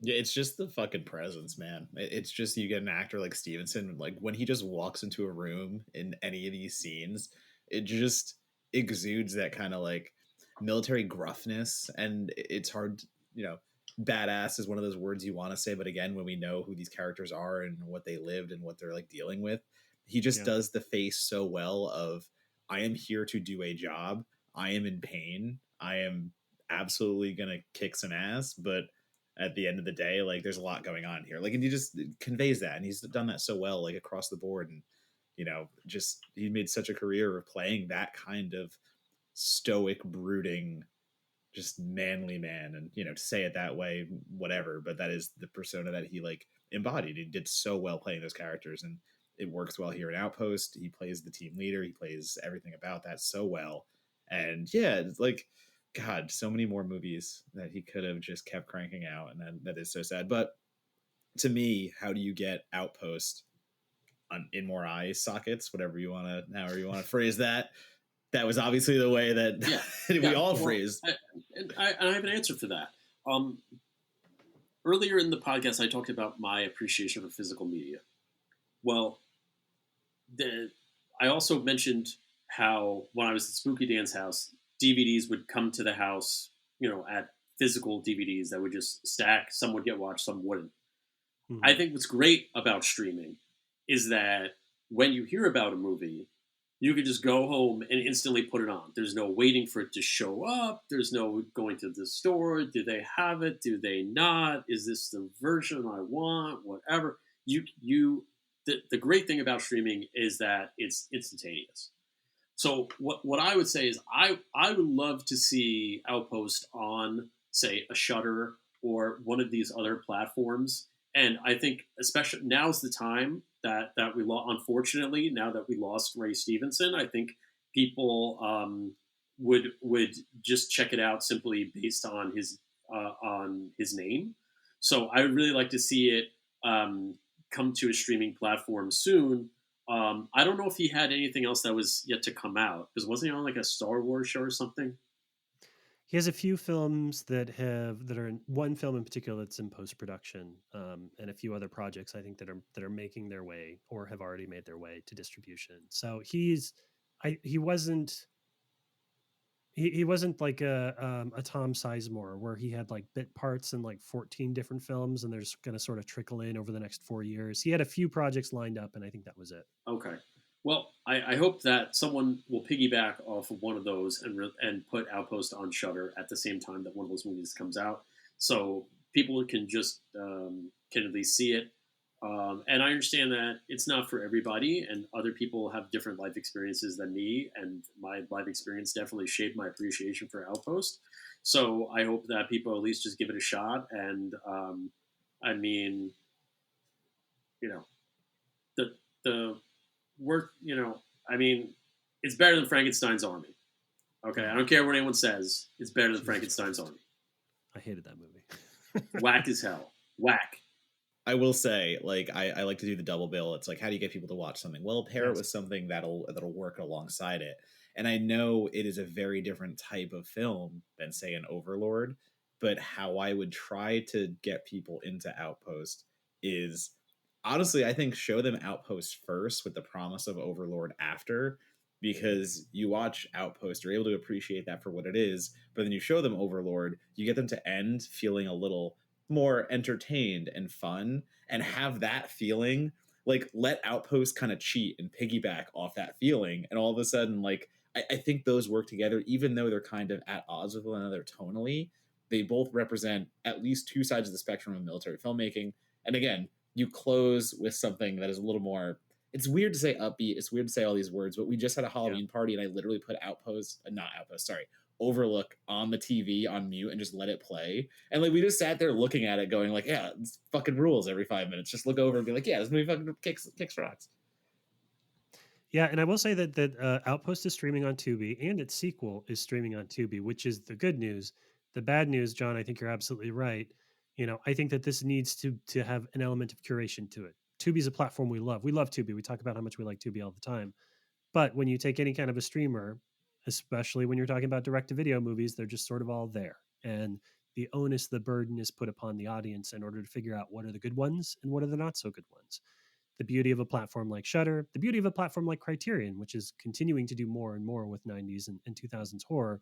Yeah, it's just the fucking presence, man. It's just you get an actor like Stevenson, like when he just walks into a room in any of these scenes, it just exudes that kind of like military gruffness, and it's hard, you know, badass is one of those words you want to say, but again, when we know who these characters are and what they lived and what they're like dealing with, he just Yeah. does the face so well of I am here to do a job. I am in pain. I am absolutely gonna kick some ass, but at the end of the day, like there's a lot going on here. Like, and he just conveys that, and he's done that so well, like across the board. And just he made such a career of playing that kind of stoic, brooding, just manly man. And to say it that way, whatever. But that is the persona that he like embodied. He did so well playing those characters, and it works well here in Outpost. He plays the team leader. He plays everything about that so well. And yeah, it's like, God, so many more movies that he could have just kept cranking out, and that is so sad. But to me, how do you get Outpost in more eye sockets, whatever you want to, however you want to phrase that? That was obviously the way that Yeah, we yeah. all Well, phrased. I have an answer for that. Earlier in the podcast, I talked about my appreciation for physical media. Well, I also mentioned how when I was at Spooky Dan's house, DVDs would come to the house, at physical DVDs that would just stack. Some would get watched, some wouldn't. I Mhm. think what's great about streaming is that when you hear about a movie, you can just go home and instantly put it on. There's no waiting for it to show up. There's no going to the store. Do they have it? Do they not? Is this the version I want? Whatever. The great thing about streaming is that it's instantaneous. So what I would say is I would love to see Outpost on, say, a Shutter or one of these other platforms. And I think especially now's the time that we lost. Unfortunately, now that we lost Ray Stevenson, I think people would just check it out simply based on his name. So I would really like to see it come to a streaming platform soon. I don't know if he had anything else that was yet to come out, because wasn't he on like a Star Wars show or something? He has a few films that are in, one film in particular that's in post production, and a few other projects I think that are making their way or have already made their way to distribution. So he wasn't he wasn't like a Tom Sizemore where he had like bit parts in like 14 different films and they're just going to sort of trickle in over the next 4 years. He had a few projects lined up, and I think that was it. Okay. Well, I hope that someone will piggyback off of one of those and put Outpost on Shutter at the same time that one of those movies comes out, so people can just can at least see it. And I understand that it's not for everybody, and other people have different life experiences than me, and my life experience definitely shaped my appreciation for Outpost. So I hope that people at least just give it a shot. And I mean, you know, the worth, I mean, it's better than Frankenstein's Army. Okay, I Yeah, don't care what anyone says. It's better than Jesus Frankenstein's Christ, Army. I hated that movie. Whack as hell. Whack. I will say, like, I like to do the double bill. It's like, how do you get people to watch something? Well, pair it Yes. with something that'll work alongside it. And I know it is a very different type of film than, say, an Overlord, but how I would try to get people into Outpost is honestly, I think show them Outpost first with the promise of Overlord after, because you watch Outpost, you're able to appreciate that for what it is, but then you show them Overlord, you get them to end feeling a little more entertained and fun, and have that feeling, like, let Outpost kind of cheat and piggyback off that feeling, and all of a sudden, like, I think those work together, even though they're kind of at odds with one another tonally. They both represent at least two sides of the spectrum of military filmmaking. And again, you close with something that is a little more, it's weird to say upbeat, it's weird to say all these words, but we just had a Yeah. Halloween party and I literally put not Outpost, sorry, Overlook on the TV on mute and just let it play. And like we just sat there looking at it going like, yeah, it's fucking rules every 5 minutes. Just look over and be like, yeah, this movie fucking kicks rocks. Yeah, and I will say that Outpost is streaming on Tubi, and its sequel is streaming on Tubi, which is the good news. The bad news, John, I think you're absolutely right. I think that this needs to have an element of curation to it. Tubi is a platform we love. We love Tubi. We talk about how much we like Tubi all the time. But when you take any kind of a streamer, especially when you're talking about direct to video movies, they're just sort of all there. And the onus, the burden is put upon the audience in order to figure out what are the good ones and what are the not so good ones. The beauty of a platform like Shutter, the beauty of a platform like Criterion, which is continuing to do more and more with 90s and 2000s horror,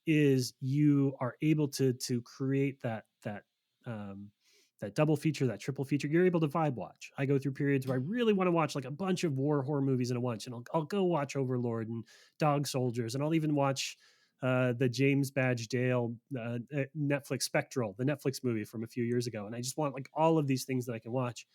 is you are able to create um, that double feature, that triple feature. You're able to vibe watch. I go through periods where I really want to watch like a bunch of war horror movies in a once, and I'll go watch Overlord and Dog Soldiers, and I'll even watch the James Badge Dale Netflix Spectral, the Netflix movie from a few years ago, and I just want like all of these things that I can watch.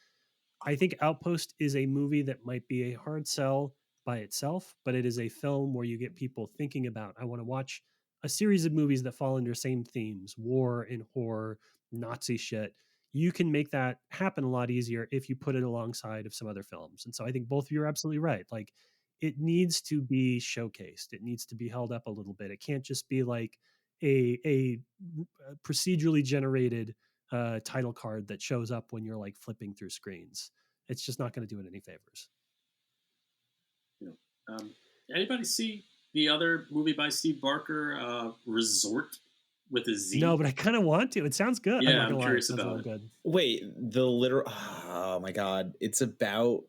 I think Outpost is a movie that might be a hard sell by itself, but it is a film where you get people thinking about, I want to watch a series of movies that fall under same themes, war and horror, Nazi shit. you can make that happen a lot easier if you put it alongside of some other films. And so I think both of you are absolutely right. Like, it needs to be showcased. It needs to be held up a little bit. It can't just be like a procedurally generated title card that shows up when you're like flipping through screens. It's just not going to do it any favors. You know, anybody see the other movie by Steve Barker, Resort, with a Z? No, but I kind of want to. It sounds good. Yeah, I'm not I'm gonna lie. It curious sounds a about little it. good. Wait, the literal. Oh my god! It's about.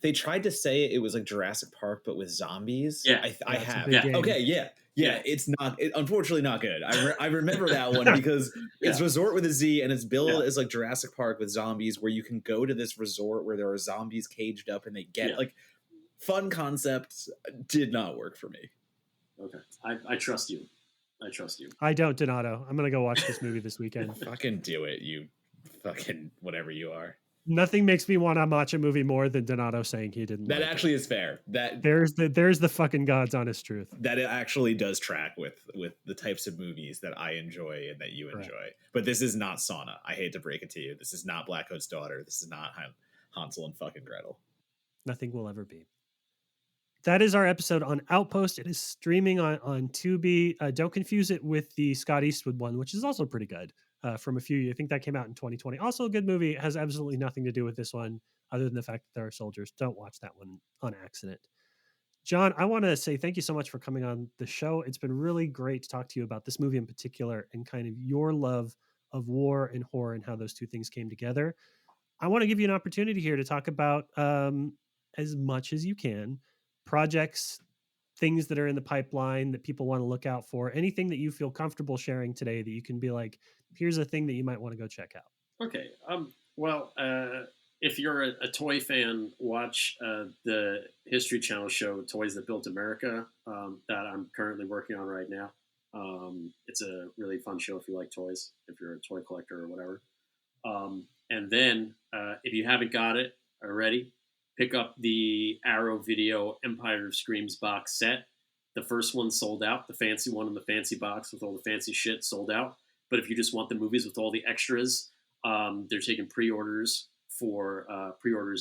They tried to say it was like Jurassic Park, but with zombies. Yeah. I That's a have. big Yeah. game. Okay, yeah. Yeah. It's not. Unfortunately, not good. I remember that one because it's Yeah. Resort with a Z, and it's billed Yeah. as like Jurassic Park with zombies, where you can go to this resort where there are zombies caged up, and they get Yeah. like fun concepts. Did not work for me. Okay. I trust you. I trust you. I don't, Donato. I'm gonna go watch this movie this weekend. Fucking do it, you fucking whatever you are. Nothing makes me want to watch a movie more than Donato saying he didn't. That like actually it. is fair. There's the fucking God's honest truth. That it actually does track with the types of movies that I enjoy and that you Correct. enjoy. But this is not Sauna. I hate to break it to you. This is not Black Coat's Daughter. This is not Hansel and fucking Gretel. Nothing will ever be. That is our episode on Outpost. It is streaming on Tubi. Don't confuse it with the Scott Eastwood one, which is also pretty good. From a few years. I think that came out in 2020. Also a good movie. It has absolutely nothing to do with this one, other than the fact that there are soldiers. Don't watch that one on accident. John, I want to say thank you so much for coming on the show. It's been really great to talk to you about this movie in particular and kind of your love of war and horror and how those two things came together. I want to give you an opportunity here to talk about as much as you can, projects, things that are in the pipeline that people want to look out for, anything that you feel comfortable sharing today that you can be like, here's a thing that you might want to go check out. Okay. Well, if you're a toy fan, watch the History Channel show "Toys That Built America" that I'm currently working on right now. It's a really fun show if you like toys, if you're a toy collector or whatever. And then, if you haven't got it already, pick up the Arrow Video Empire of Screams box set. The first one sold out. The fancy one in the fancy box with all the fancy shit sold out. But if you just want the movies with all the extras, they're taking pre-orders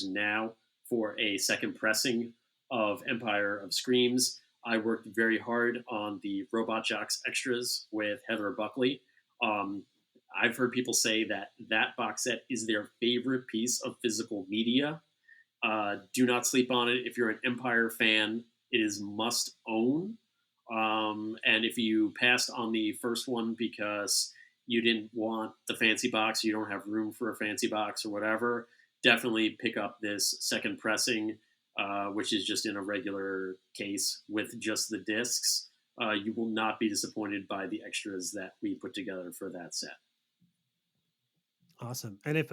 now for a second pressing of Empire of Screams. I worked very hard on the Robot Jocks extras with Heather Buckley. I've heard people say that box set is their favorite piece of physical media. Do not sleep on it. If you're an Empire fan, it is must own. And if you passed on the first one because you didn't want the fancy box, you don't have room for a fancy box or whatever, definitely pick up this second pressing, which is just in a regular case with just the discs. You will not be disappointed by the extras that we put together for that set. Awesome. And if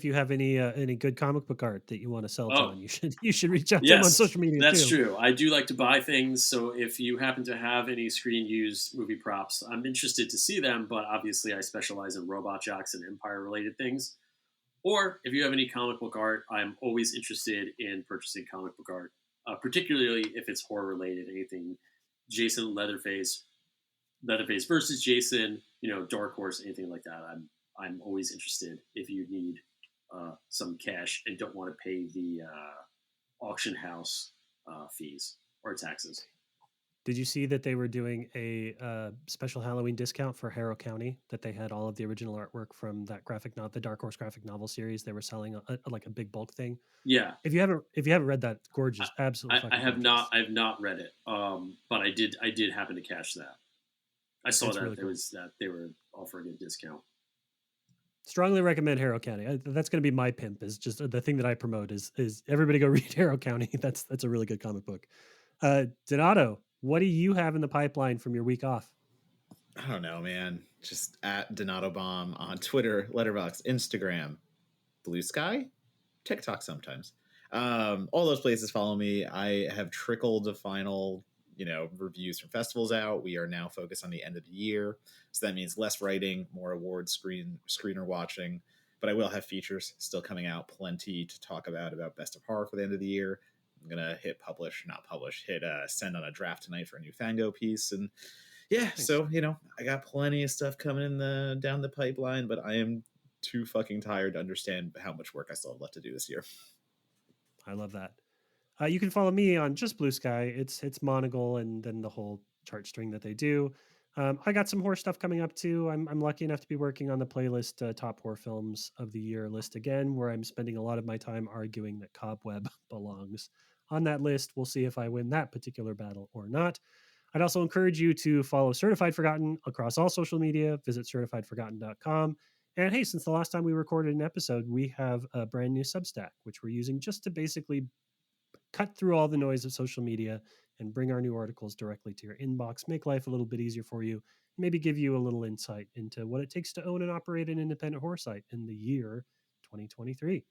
you have any good comic book art that you want to sell, John, you should reach out to them on social media. That's too. true. I do like to buy things, so if you happen to have any screen used movie props, I'm interested to see them. But obviously, I specialize in Robot Jocks and Empire related things. Or if you have any comic book art, I'm always interested in purchasing comic book art, particularly if it's horror related. Anything Jason Leatherface versus Jason, Dark Horse, anything like that. I'm always interested if you need some cash and don't want to pay the auction house fees or taxes. Did you see that they were doing a special Halloween discount for Harrow County? That they had all of the original artwork from that the Dark Horse graphic novel series. They were selling like a big bulk thing. Yeah. If you haven't read that, it's gorgeous. Absolutely. I have not. I have not read it. But I did happen to catch that. I saw that really cool. That they were offering a discount. Strongly recommend Harrow County. That's going to be my pimp. Is just the thing that I promote is everybody go read Harrow County. That's a really good comic book. Donato, what do you have in the pipeline from your week off? I don't know, man. Just at Donato Bomb on Twitter, Letterboxd, Instagram, Blue Sky, TikTok sometimes. All those places follow me. I have trickled the final reviews from festivals out. We are now focused on the end of the year, so that means less writing, more awards screener watching, but I will have features still coming out, plenty to talk about Best of Horror for the end of the year. I'm gonna hit send on a draft tonight for a new Fango piece, and yeah, thanks. So I got plenty of stuff coming in down the pipeline, but I am too fucking tired to understand how much work I still have left to do this year. I love that. You can follow me on just Blue Sky. It's Monocle and then the whole chart string that they do. I got some horror stuff coming up too. I'm lucky enough to be working on the playlist top horror films of the year list again, where I'm spending a lot of my time arguing that Cobweb belongs on that list. We'll see if I win that particular battle or not. I'd also encourage you to follow Certified Forgotten across all social media. Visit certifiedforgotten.com. And hey, since the last time we recorded an episode, we have a brand new Substack, which we're using just to basically cut through all the noise of social media and bring our new articles directly to your inbox, make life a little bit easier for you, maybe give you a little insight into what it takes to own and operate an independent horror site in the year 2023.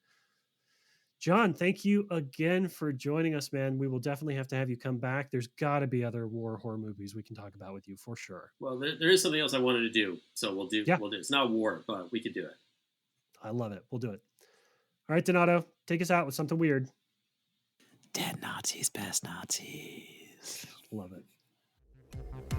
John, thank you again for joining us, man. We will definitely have to have you come back. There's got to be other war horror movies we can talk about with you for sure. Well, there is something else I wanted to do, so we'll do. Yeah. We'll do. It's not war, but we could do it. I love it. We'll do it. All right, Donato, take us out with something weird. Dead Nazis, best Nazis. Love it.